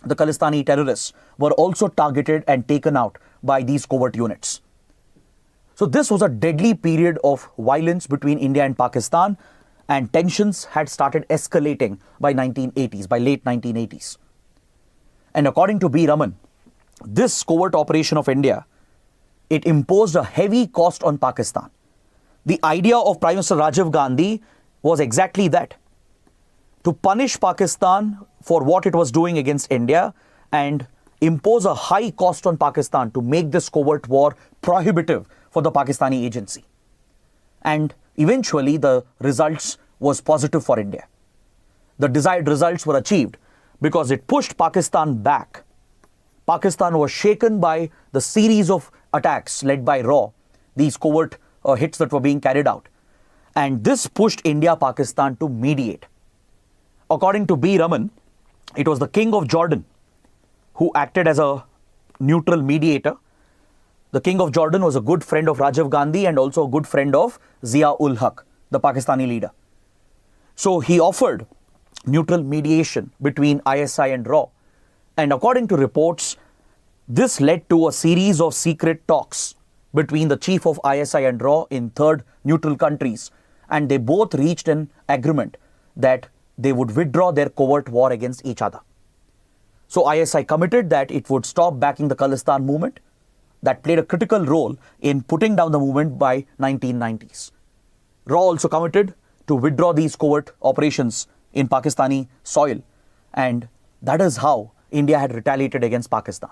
the Khalistani terrorists were also targeted and taken out by these covert units. So this was a deadly period of violence between India and Pakistan, and tensions had started escalating by late 1980s. And according to B. Raman, this covert operation of India, it imposed a heavy cost on Pakistan. The idea of Prime Minister Rajiv Gandhi was exactly that, to punish Pakistan for what it was doing against India and impose a high cost on Pakistan to make this covert war prohibitive for the Pakistani agency. And eventually the results was positive for India. The desired results were achieved because it pushed Pakistan back. Pakistan was shaken by the series of attacks led by RAW, these covert hits that were being carried out. And this pushed India-Pakistan to mediate. According to B. Raman, it was the King of Jordan who acted as a neutral mediator. The King of Jordan was a good friend of Rajiv Gandhi and also a good friend of Zia-ul Haq, the Pakistani leader. So he offered neutral mediation between ISI and RAW. And according to reports, this led to a series of secret talks between the chief of ISI and RAW in third neutral countries. And they both reached an agreement that they would withdraw their covert war against each other. So ISI committed that it would stop backing the Khalistan movement that played a critical role in putting down the movement by 1990s. RAW also committed to withdraw these covert operations in Pakistani soil, and that is how India had retaliated against Pakistan.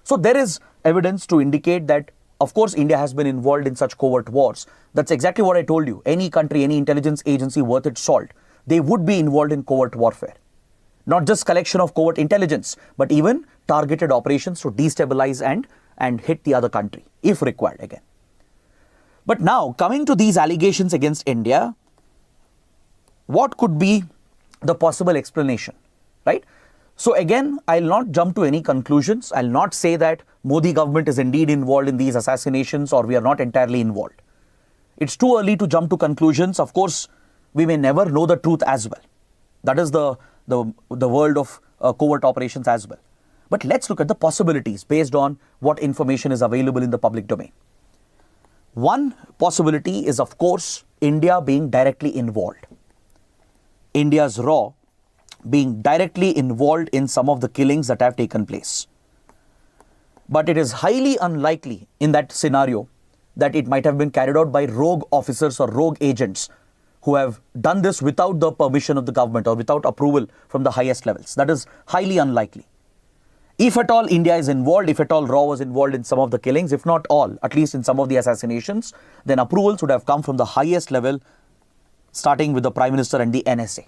So there is evidence to indicate that, of course, India has been involved in such covert wars. That's exactly what I told you. Any country, any intelligence agency worth its salt, they would be involved in covert warfare. Not just collection of covert intelligence, but even targeted operations to destabilize and hit the other country, if required again. But now, coming to these allegations against India, what could be the possible explanation, right? So again, I'll not jump to any conclusions. I'll not say that Modi government is indeed involved in these assassinations or we are not entirely involved. It's too early to jump to conclusions. Of course, we may never know the truth as well. That is the world of covert operations as well. But let's look at the possibilities based on what information is available in the public domain. One possibility is, of course, India being directly involved. India's RAW being directly involved in some of the killings that have taken place. But it is highly unlikely in that scenario that it might have been carried out by rogue officers or rogue agents who have done this without the permission of the government or without approval from the highest levels. That is highly unlikely. If at all India is involved, if at all RAW was involved in some of the killings, if not all, at least in some of the assassinations, then approvals would have come from the highest level, starting with the Prime Minister and the NSA.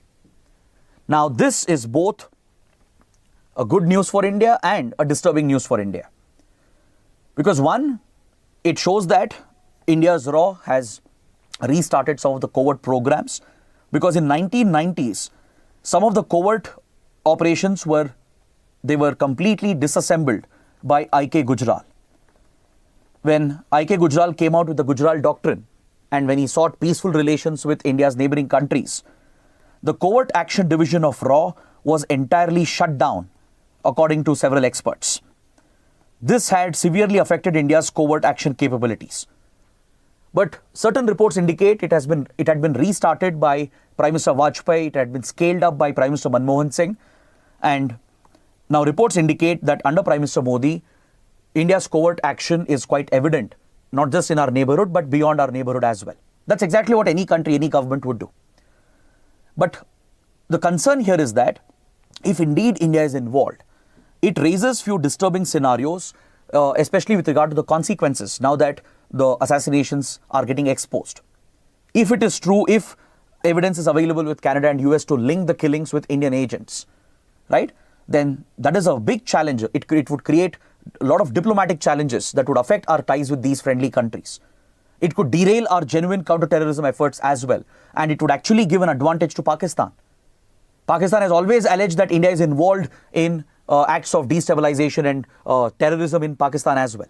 Now, this is both a good news for India and a disturbing news for India. Because one, it shows that India's RAW has restarted some of the covert programs, because in 1990s, some of the covert operations were completely disassembled by I.K. Gujral. When I.K. Gujral came out with the Gujral Doctrine and when he sought peaceful relations with India's neighboring countries, the Covert Action Division of RAW was entirely shut down, according to several experts. This had severely affected India's covert action capabilities. But certain reports indicate it had been restarted by Prime Minister Vajpayee, it had been scaled up by Prime Minister Manmohan Singh, and now reports indicate that under Prime Minister Modi, India's covert action is quite evident, not just in our neighborhood, but beyond our neighborhood as well. That's exactly what any country, any government would do. But the concern here is that if indeed India is involved, it raises few disturbing scenarios, especially with regard to the consequences now that the assassinations are getting exposed. If it is true, if evidence is available with Canada and US to link the killings with Indian agents, right, then that is a big challenge. It would create a lot of diplomatic challenges that would affect our ties with these friendly countries. It could derail our genuine counter-terrorism efforts as well, and it would actually give an advantage to Pakistan. Pakistan has always alleged that India is involved in acts of destabilization and terrorism in Pakistan as well.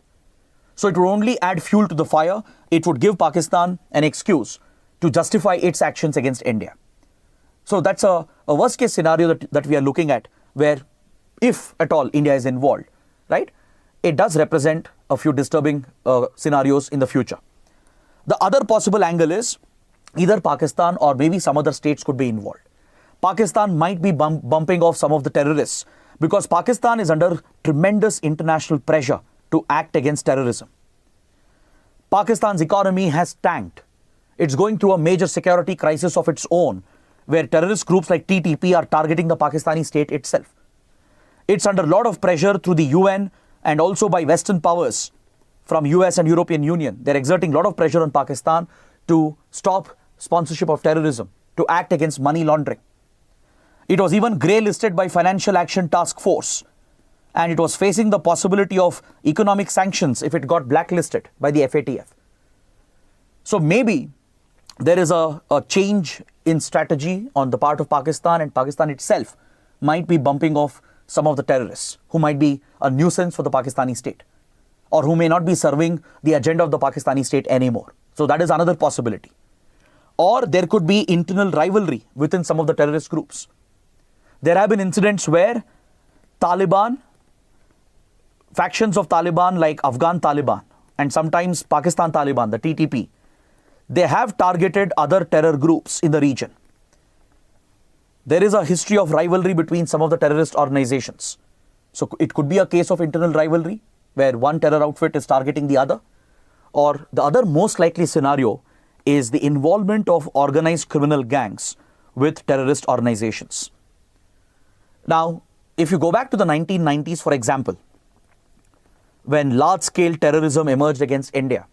So it would only add fuel to the fire. It would give Pakistan an excuse to justify its actions against India. So that's a worst case scenario that we are looking at, where if at all India is involved, right, it does represent a few disturbing scenarios in the future. The other possible angle is either Pakistan or maybe some other states could be involved. Pakistan might be bumping off some of the terrorists because Pakistan is under tremendous international pressure to act against terrorism. Pakistan's economy has tanked. It's going through a major security crisis of its own, where terrorist groups like TTP are targeting the Pakistani state itself. It's under a lot of pressure through the UN and also by Western powers from US and European Union. They're exerting a lot of pressure on Pakistan to stop sponsorship of terrorism, to act against money laundering. It was even grey listed by Financial Action Task Force, and it was facing the possibility of economic sanctions if it got blacklisted by the FATF. So maybe there is a change in strategy on the part of Pakistan, and Pakistan itself might be bumping off some of the terrorists who might be a nuisance for the Pakistani state, or who may not be serving the agenda of the Pakistani state anymore. So that is another possibility. Or there could be internal rivalry within some of the terrorist groups. There have been incidents where Taliban, factions of Taliban like Afghan Taliban and sometimes Pakistan Taliban, the TTP, they have targeted other terror groups in the region. There is a history of rivalry between some of the terrorist organizations. So it could be a case of internal rivalry where one terror outfit is targeting the other. Or the other most likely scenario is the involvement of organized criminal gangs with terrorist organizations. Now, if you go back to the 1990s, for example, when large-scale terrorism emerged against India,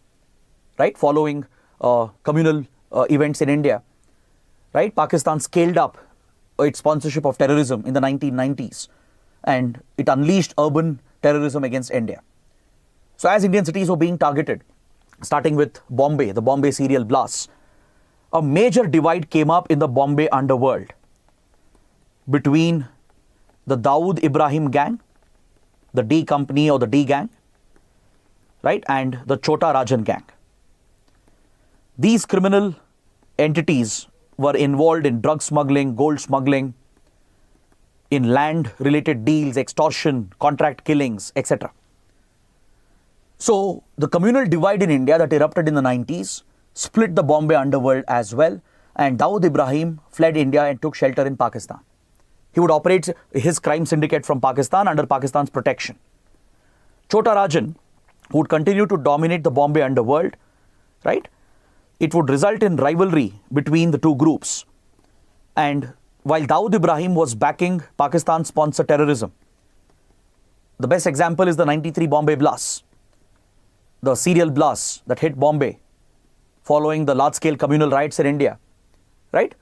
right, following communal events in India, right, Pakistan scaled up its sponsorship of terrorism in the 1990s, and it unleashed urban terrorism against India. So as Indian cities were being targeted, starting with Bombay, the Bombay serial blasts, a major divide came up in the Bombay underworld between the Dawood Ibrahim gang, the D Company or the D gang, right, and the Chota Rajan gang. These criminal entities were involved in drug smuggling, gold smuggling, in land-related deals, extortion, contract killings, etc. So the communal divide in India that erupted in the 90s split the Bombay underworld as well, and Dawood Ibrahim fled India and took shelter in Pakistan. He would operate his crime syndicate from Pakistan under Pakistan's protection. Chota Rajan would continue to dominate the Bombay underworld, right? It would result in rivalry between the two groups. And while Dawood Ibrahim was backing Pakistan-sponsored terrorism, the best example is the 93 Bombay blasts, the serial blasts that hit Bombay following the large-scale communal riots in India, right,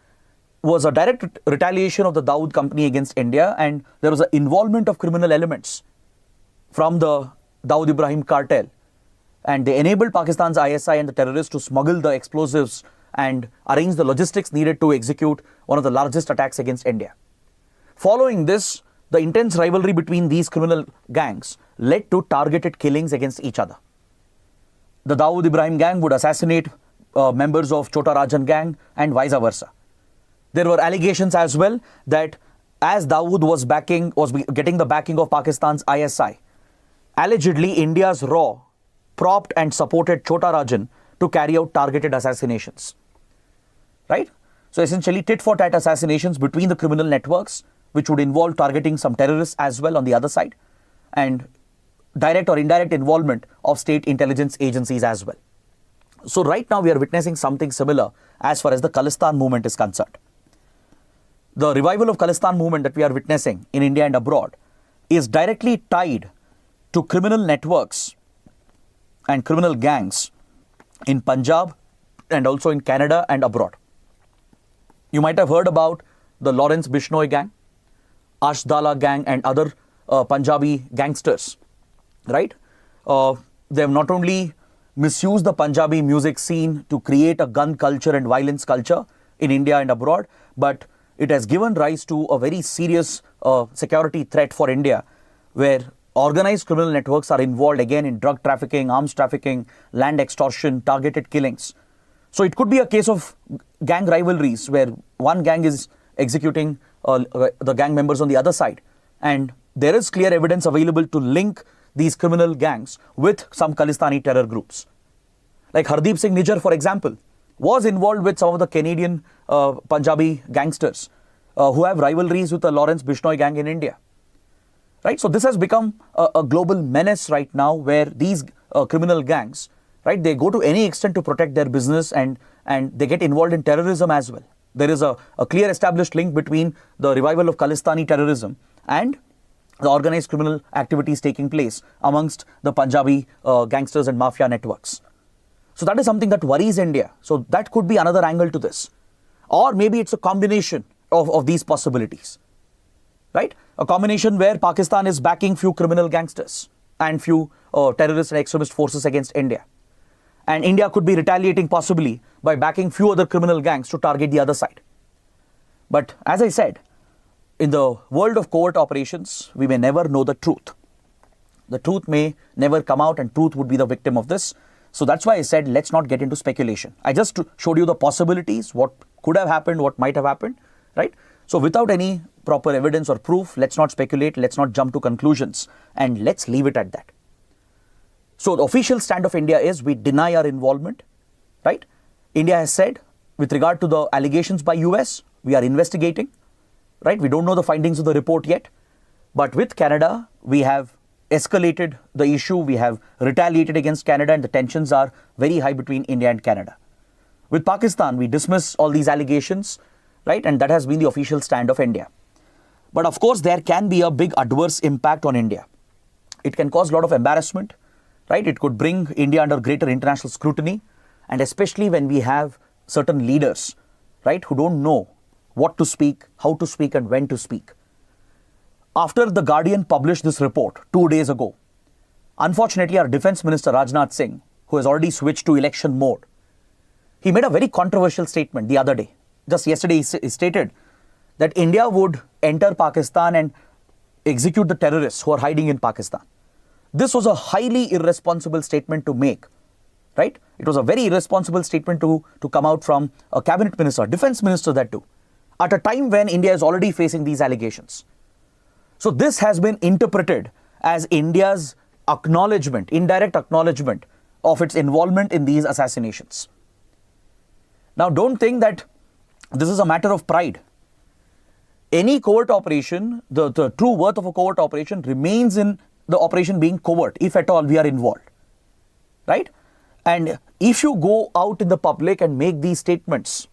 was a direct retaliation of the Dawood Company against India, and there was an involvement of criminal elements from the Dawood Ibrahim cartel, and they enabled Pakistan's ISI and the terrorists to smuggle the explosives and arrange the logistics needed to execute one of the largest attacks against India. Following this, the intense rivalry between these criminal gangs led to targeted killings against each other. The Dawood Ibrahim gang would assassinate members of Chota Rajan gang and vice versa. There were allegations as well that as Dawood was getting the backing of Pakistan's ISI, allegedly India's RAW propped and supported Chota Rajan to carry out targeted assassinations. Right? So essentially tit for tat assassinations between the criminal networks, which would involve targeting some terrorists as well on the other side, and direct or indirect involvement of state intelligence agencies as well. So right now we are witnessing something similar as far as the Khalistan movement is concerned. The revival of Khalistan movement that we are witnessing in India and abroad is directly tied to criminal networks and criminal gangs in Punjab and also in Canada and abroad. You might have heard about the Lawrence Bishnoi gang, Ashdala gang and other Punjabi gangsters, right? They have not only misused the Punjabi music scene to create a gun culture and violence culture in India and abroad, but it has given rise to a very serious security threat for India, where organized criminal networks are involved again in drug trafficking, arms trafficking, land extortion, targeted killings. So it could be a case of gang rivalries where one gang is executing the gang members on the other side, and there is clear evidence available to link these criminal gangs with some Khalistani terror groups. Like Hardeep Singh Nijjar, for example, was involved with some of the Canadian Punjabi gangsters who have rivalries with the Lawrence Bishnoi gang in India. Right? So this has become a global menace right now, where these criminal gangs, right, they go to any extent to protect their business, and they get involved in terrorism as well. There is a clear established link between the revival of Khalistani terrorism and the organized criminal activities taking place amongst the Punjabi gangsters and mafia networks. So that is something that worries India. So that could be another angle to this. Or maybe it's a combination of these possibilities, right? A combination where Pakistan is backing few criminal gangsters and few terrorist and extremist forces against India. And India could be retaliating possibly by backing few other criminal gangs to target the other side. But as I said, in the world of covert operations, we may never know the truth. The truth may never come out, and truth would be the victim of this. So that's why I said, let's not get into speculation. I just showed you the possibilities, what could have happened, what might have happened, right? So without any proper evidence or proof, let's not speculate, let's not jump to conclusions, and let's leave it at that. So the official stand of India is we deny our involvement, right? India has said, with regard to the allegations by US, we are investigating, right? We don't know the findings of the report yet. But with Canada, we have escalated the issue, we have retaliated against Canada, and the tensions are very high between India and Canada. With Pakistan, we dismiss all these allegations, right? And that has been the official stand of India. But of course, there can be a big adverse impact on India. It can cause a lot of embarrassment, right? It could bring India under greater international scrutiny, and especially when we have certain leaders, right, who don't know what to speak, how to speak, and when to speak. After The Guardian published this report 2 days ago, unfortunately, our Defense Minister Rajnath Singh, who has already switched to election mode, he made a very controversial statement the other day. Just yesterday, he stated that India would enter Pakistan and execute the terrorists who are hiding in Pakistan. This was a highly irresponsible statement to make, right? It was a very irresponsible statement to come out from a cabinet minister, defense minister that too, at a time when India is already facing these allegations. So this has been interpreted as India's acknowledgement, indirect acknowledgement of its involvement in these assassinations. Now don't think that this is a matter of pride. Any covert operation, the true worth of a covert operation remains in the operation being covert, if at all we are involved, right? And if you go out in the public and make these statements,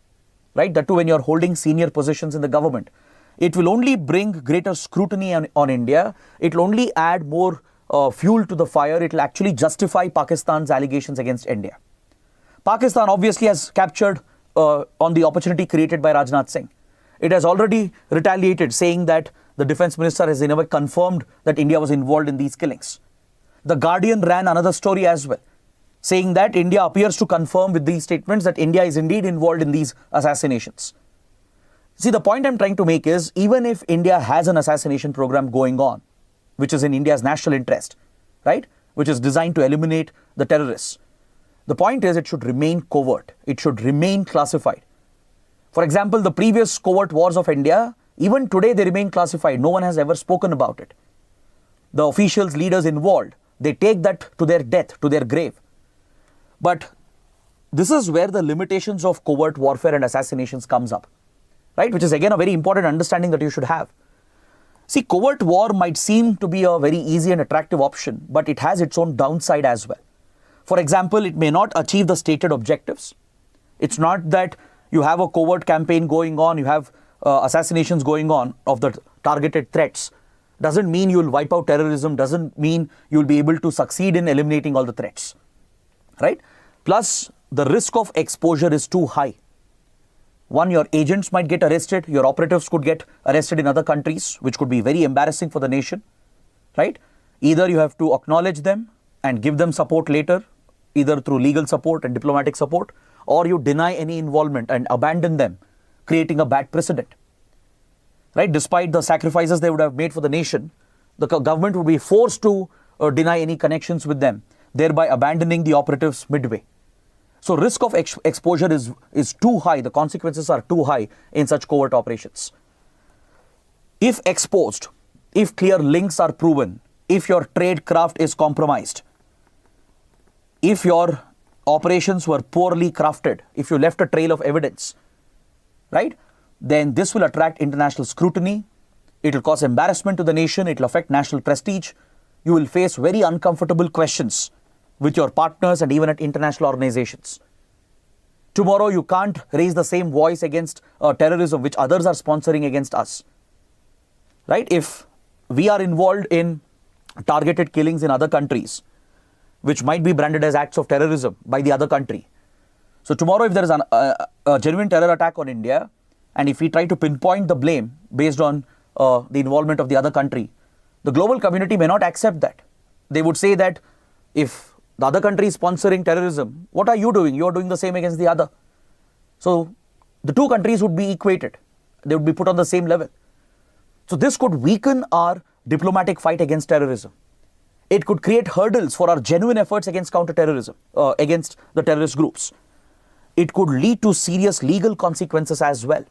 right, that too when you're holding senior positions in the government, it will only bring greater scrutiny on India. It will only add more fuel to the fire. It will actually justify Pakistan's allegations against India. Pakistan obviously has captured on the opportunity created by Rajnath Singh. It has already retaliated, saying that the defense minister has never confirmed that India was involved in these killings. The Guardian ran another story as well, saying that India appears to confirm with these statements that India is indeed involved in these assassinations. See, the point I'm trying to make is, even if India has an assassination program going on, which is in India's national interest, right, which is designed to eliminate the terrorists, the point is it should remain covert. It should remain classified. For example, the previous covert wars of India, even today they remain classified. No one has ever spoken about it. The officials, leaders involved, they take that to their death, to their grave. But this is where the limitations of covert warfare and assassinations comes up, right? Which is again a very important understanding that you should have. See, covert war might seem to be a very easy and attractive option, but it has its own downside as well. For example, it may not achieve the stated objectives. It's not that you have a covert campaign going on, you have assassinations going on of the targeted threats. Doesn't mean you'll wipe out terrorism, doesn't mean you'll be able to succeed in eliminating all the threats, right? Plus, the risk of exposure is too high. One, your agents might get arrested, your operatives could get arrested in other countries, which could be very embarrassing for the nation, right? Either you have to acknowledge them and give them support later, either through legal support and diplomatic support, or you deny any involvement and abandon them, creating a bad precedent, right? Despite the sacrifices they would have made for the nation, the government would be forced to deny any connections with them, thereby abandoning the operatives midway. So risk of exposure is too high. The consequences are too high in such covert operations. If exposed, if clear links are proven, if your trade craft is compromised, if your operations were poorly crafted, if you left a trail of evidence, right, then this will attract international scrutiny. It will cause embarrassment to the nation. It will affect national prestige. You will face very uncomfortable questions with your partners and even at international organizations. Tomorrow, you can't raise the same voice against terrorism which others are sponsoring against us, right? If we are involved in targeted killings in other countries, which might be branded as acts of terrorism by the other country. So tomorrow, if there is a genuine terror attack on India, and if we try to pinpoint the blame based on the involvement of the other country, the global community may not accept that. They would say that if the other country is sponsoring terrorism, what are you doing? You are doing the same against the other. So the two countries would be equated. They would be put on the same level. So this could weaken our diplomatic fight against terrorism. It could create hurdles for our genuine efforts against counterterrorism, against the terrorist groups. It could lead to serious legal consequences as well.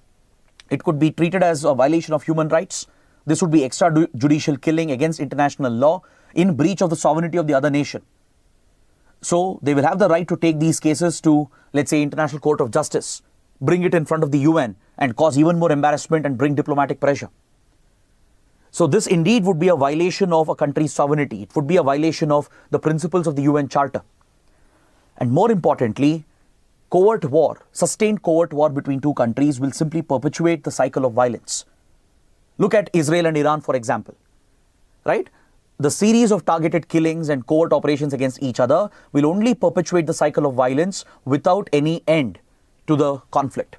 It could be treated as a violation of human rights. This would be extrajudicial killing against international law in breach of the sovereignty of the other nation. So they will have the right to take these cases to, let's say, International Court of Justice, bring it in front of the UN and cause even more embarrassment and bring diplomatic pressure. So this indeed would be a violation of a country's sovereignty. It would be a violation of the principles of the UN Charter. And more importantly, covert war, sustained covert war between two countries will simply perpetuate the cycle of violence. Look at Israel and Iran, for example, right? The series of targeted killings and covert operations against each other will only perpetuate the cycle of violence without any end to the conflict.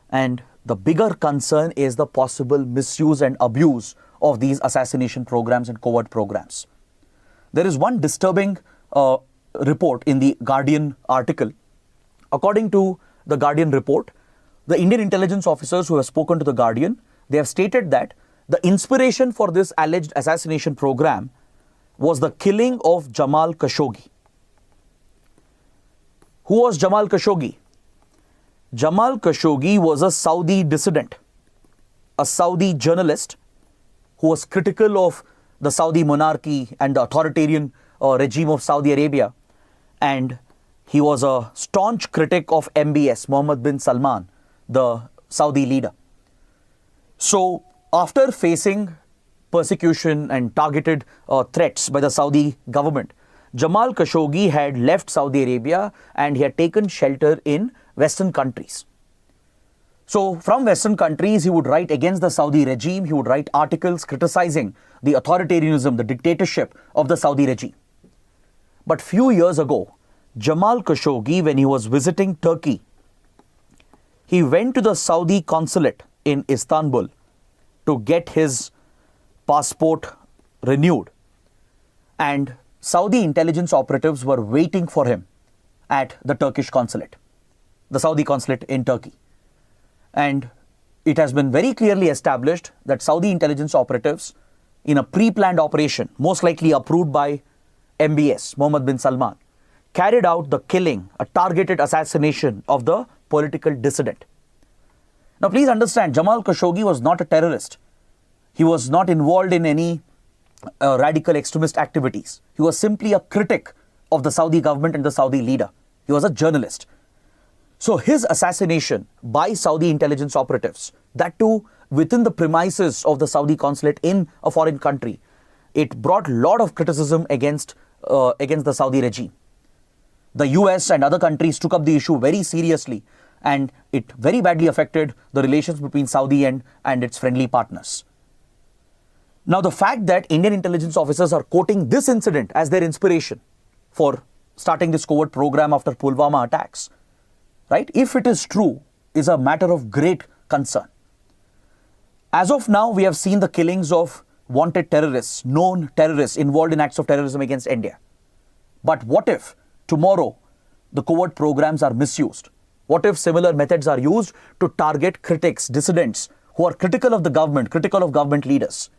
And the bigger concern is the possible misuse and abuse of these assassination programs and covert programs. There is one disturbing report in the Guardian article. According to the Guardian report, the Indian intelligence officers who have spoken to the Guardian, they have stated that the inspiration for this alleged assassination program was the killing of Jamal Khashoggi. Who was Jamal Khashoggi? Jamal Khashoggi was a Saudi dissident, a Saudi journalist who was critical of the Saudi monarchy and the authoritarian regime of Saudi Arabia. And he was a staunch critic of MBS, Mohammed bin Salman, the Saudi leader. So, after facing persecution and targeted threats by the Saudi government, Jamal Khashoggi had left Saudi Arabia and he had taken shelter in Western countries. So, from Western countries, he would write against the Saudi regime. He would write articles criticizing the authoritarianism, the dictatorship of the Saudi regime. But few years ago, Jamal Khashoggi, when he was visiting Turkey, he went to the Saudi consulate in Istanbul to get his passport renewed. And Saudi intelligence operatives were waiting for him at the Turkish consulate, the Saudi consulate in Turkey. And it has been very clearly established that Saudi intelligence operatives, in a pre-planned operation, most likely approved by MBS, Mohammed bin Salman, carried out the killing, a targeted assassination of the political dissident. Now, please understand, Jamal Khashoggi was not a terrorist. He was not involved in any radical extremist activities. He was simply a critic of the Saudi government and the Saudi leader. He was a journalist. So his assassination by Saudi intelligence operatives, that too within the premises of the Saudi consulate in a foreign country, it brought a lot of criticism against the Saudi regime. The US and other countries took up the issue very seriously, and it very badly affected the relations between Saudi and its friendly partners. Now, the fact that Indian intelligence officers are quoting this incident as their inspiration for starting this covert program after Pulwama attacks, right, if it is true, is a matter of great concern. As of now, we have seen the killings of wanted terrorists, known terrorists involved in acts of terrorism against India. But what if tomorrow the covert programs are misused? What if similar methods are used to target critics, dissidents who are critical of the government, critical of government leaders?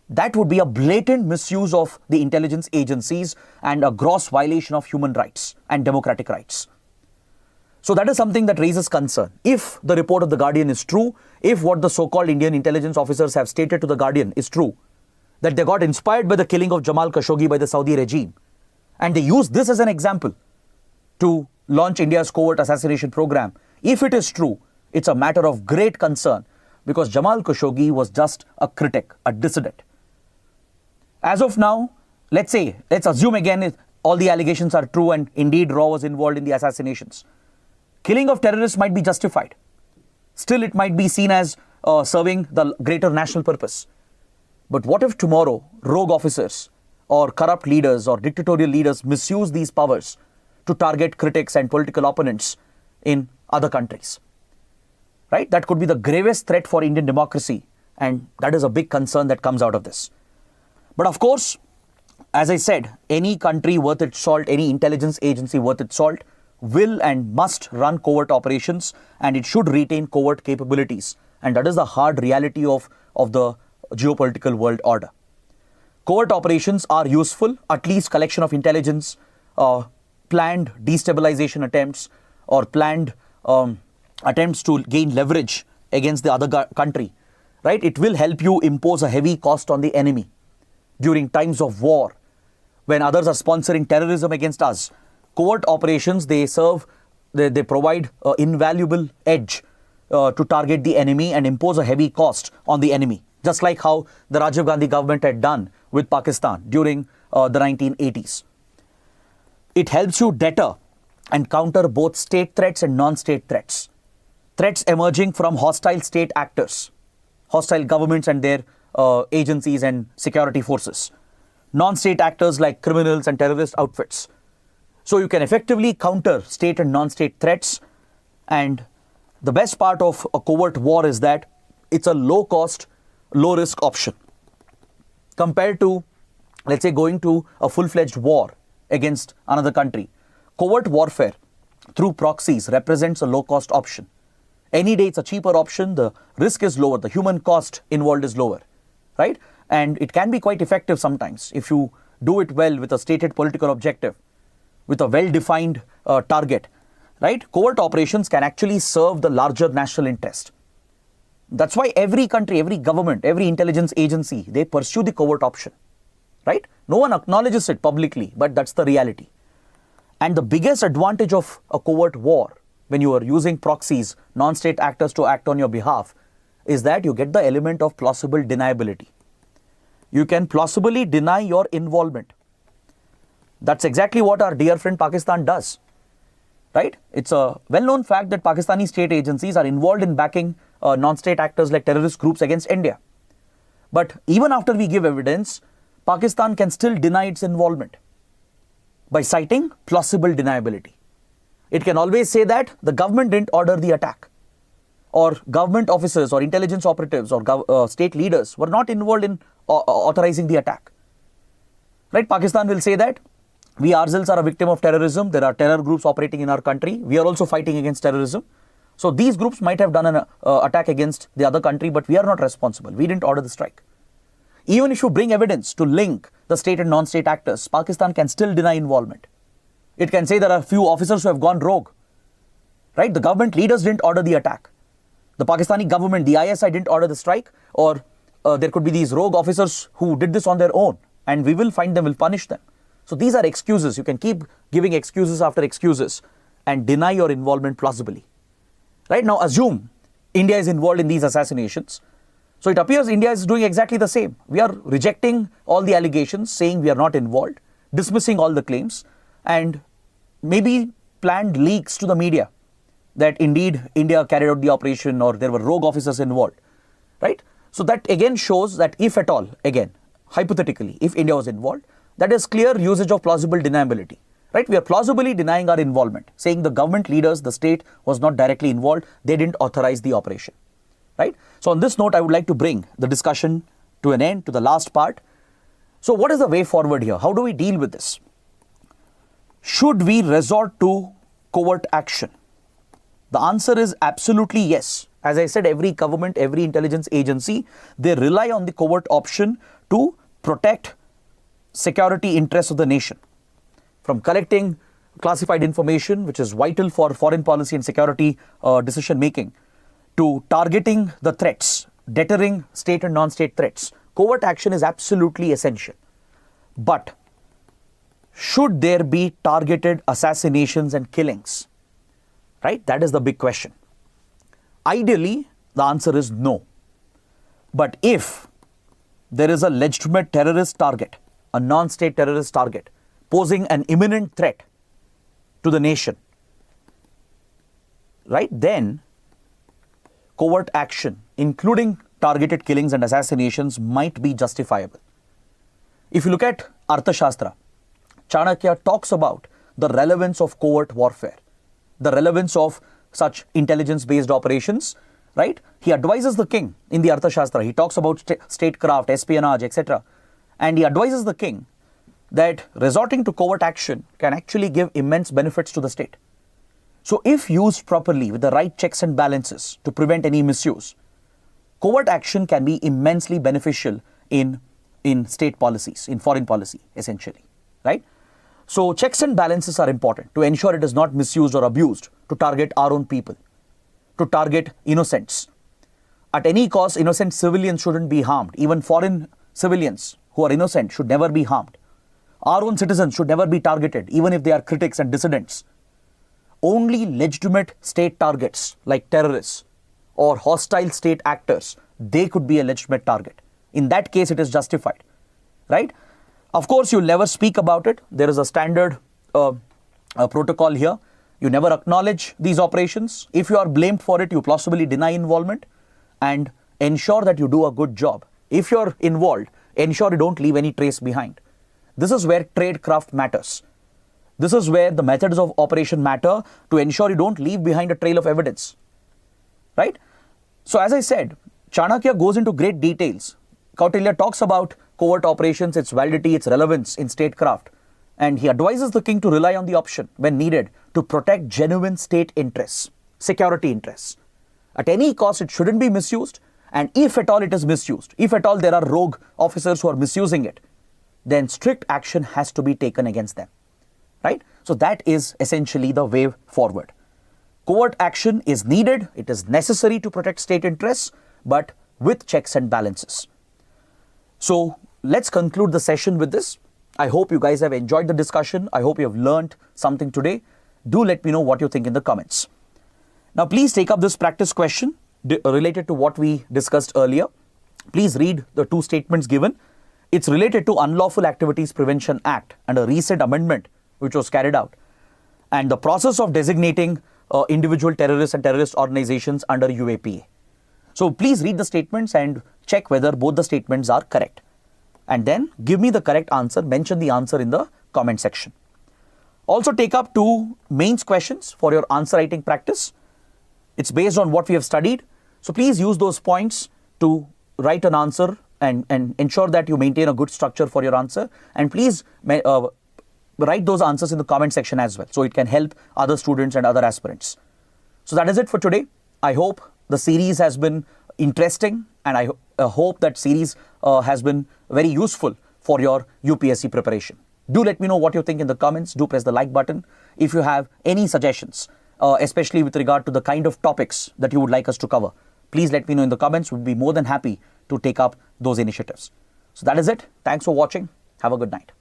That would be a blatant misuse of the intelligence agencies and a gross violation of human rights and democratic rights. So that is something that raises concern. If the report of The Guardian is true, if what the so-called Indian intelligence officers have stated to The Guardian is true, that they got inspired by the killing of Jamal Khashoggi by the Saudi regime, and they used this as an example to launch India's covert assassination program, if it is true, it's a matter of great concern, because Jamal Khashoggi was just a critic, a dissident. As of now, let's assume again all the allegations are true and indeed Raw was involved in the assassinations. Killing of terrorists might be justified. Still, it might be seen as serving the greater national purpose. But what if tomorrow rogue officers or corrupt leaders or dictatorial leaders misuse these powers to target critics and political opponents in other countries? Right? That could be the gravest threat for Indian democracy, and that is a big concern that comes out of this. But of course, as I said, any country worth its salt, any intelligence agency worth its salt will and must run covert operations, and it should retain covert capabilities. And that is the hard reality of the geopolitical world order. Covert operations are useful, at least collection of intelligence, planned destabilization attempts, or planned attempts to gain leverage against the other country. Right? It will help you impose a heavy cost on the enemy during times of war, when others are sponsoring terrorism against us. Covert operations, they provide an invaluable edge to target the enemy and impose a heavy cost on the enemy, just like how the Rajiv Gandhi government had done with Pakistan during the 1980s. It helps you deter and counter both state threats and non-state threats. Threats emerging from hostile state actors, hostile governments and their agencies and security forces. Non-state actors like criminals and terrorist outfits. So you can effectively counter state and non-state threats. And the best part of a covert war is that it's a low-cost, low-risk option. Compared to, let's say, going to a full-fledged war against another country, covert warfare through proxies represents a low-cost option. Any day it's a cheaper option, the risk is lower, the human cost involved is lower, right? And it can be quite effective sometimes if you do it well with a stated political objective, with a well-defined target, right? Covert operations can actually serve the larger national interest. That's why every country, every government, every intelligence agency, they pursue the covert option, right? No one acknowledges it publicly, but that's the reality. And the biggest advantage of a covert war, when you are using proxies, non-state actors to act on your behalf, is that you get the element of plausible deniability. You can plausibly deny your involvement. That's exactly what our dear friend Pakistan does, right? It's a well-known fact that Pakistani state agencies are involved in backing non-state actors like terrorist groups against India. But even after we give evidence, Pakistan can still deny its involvement by citing plausible deniability. It can always say that the government didn't order the attack, or government officers or intelligence operatives or state leaders were not involved in authorizing the attack. Right? Pakistan will say that we ourselves are a victim of terrorism. There are terror groups operating in our country. We are also fighting against terrorism. So these groups might have done an attack against the other country, but we are not responsible. We didn't order the strike. Even if you bring evidence to link the state and non-state actors, Pakistan can still deny involvement. It can say there are a few officers who have gone rogue. Right? The government leaders didn't order the attack. The Pakistani government, the ISI didn't order the strike, or there could be these rogue officers who did this on their own, and we will find them, we'll punish them. So these are excuses. You can keep giving excuses after excuses and deny your involvement plausibly. Right now, assume India is involved in these assassinations. So it appears India is doing exactly the same. We are rejecting all the allegations, saying we are not involved, dismissing all the claims, and maybe planned leaks to the media that indeed India carried out the operation or there were rogue officers involved, right? So that again shows that if at all, again, hypothetically, if India was involved, that is clear usage of plausible deniability, right? We are plausibly denying our involvement, saying the government leaders, the state was not directly involved, they didn't authorize the operation, right? So on this note, I would like to bring the discussion to an end, to the last part. So what is the way forward here? How do we deal with this? Should we resort to covert action? The answer is absolutely yes. As I said, every government, every intelligence agency, they rely on the covert option to protect security interests of the nation. From collecting classified information, which is vital for foreign policy and security decision making, to targeting the threats, deterring state and non-state threats. Covert action is absolutely essential. But should there be targeted assassinations and killings? Right? That is the big question. Ideally, the answer is no. But if there is a legitimate terrorist target, a non-state terrorist target, posing an imminent threat to the nation, right, then covert action, including targeted killings and assassinations, might be justifiable. If you look at Arthashastra, Chanakya talks about the relevance of covert warfare, the relevance of such intelligence-based operations, right? He advises the king in the Arthashastra. He talks about statecraft, espionage, etc. And he advises the king that resorting to covert action can actually give immense benefits to the state. So if used properly with the right checks and balances to prevent any misuse, covert action can be immensely beneficial in state policies, in foreign policy, essentially, right? So checks and balances are important to ensure it is not misused or abused to target our own people, to target innocents. At any cost, innocent civilians shouldn't be harmed. Even foreign civilians who are innocent should never be harmed. Our own citizens should never be targeted, even if they are critics and dissidents. Only legitimate state targets like terrorists or hostile state actors, they could be a legitimate target. In that case, it is justified, right? Of course, you'll never speak about it. There is a standard protocol here. You never acknowledge these operations. If you are blamed for it, you plausibly deny involvement and ensure that you do a good job. If you're involved, ensure you don't leave any trace behind. This is where tradecraft matters. This is where the methods of operation matter to ensure you don't leave behind a trail of evidence, right? So as I said, Chanakya goes into great details. Kautilya talks about covert operations, its validity, its relevance in statecraft. And he advises the king to rely on the option when needed to protect genuine state interests, security interests. At any cost, it shouldn't be misused. And if at all it is misused, if at all there are rogue officers who are misusing it, then strict action has to be taken against them, right? So that is essentially the way forward. Covert action is needed. It is necessary to protect state interests, but with checks and balances. So let's conclude the session with this. I hope you guys have enjoyed the discussion. I hope you have learned something today. Do let me know what you think in the comments. Now, please take up this practice question related to what we discussed earlier. Please read the two statements given. It's related to Unlawful Activities Prevention Act and a recent amendment which was carried out, and the process of designating individual terrorists and terrorist organizations under UAPA. So please read the statements and check whether both the statements are correct. And then give me the correct answer, mention the answer in the comment section. Also take up two mains questions for your answer writing practice. It's based on what we have studied. So please use those points to write an answer and ensure that you maintain a good structure for your answer. And please write those answers in the comment section as well, so it can help other students and other aspirants. So that is it for today. I hope the series has been interesting, and I hope that series has been very useful for your UPSC preparation. Do let me know what you think in the comments. Do press the like button. If you have any suggestions, especially with regard to the kind of topics that you would like us to cover, please let me know in the comments. We'll be more than happy to take up those initiatives. So that is it. Thanks for watching. Have a good night.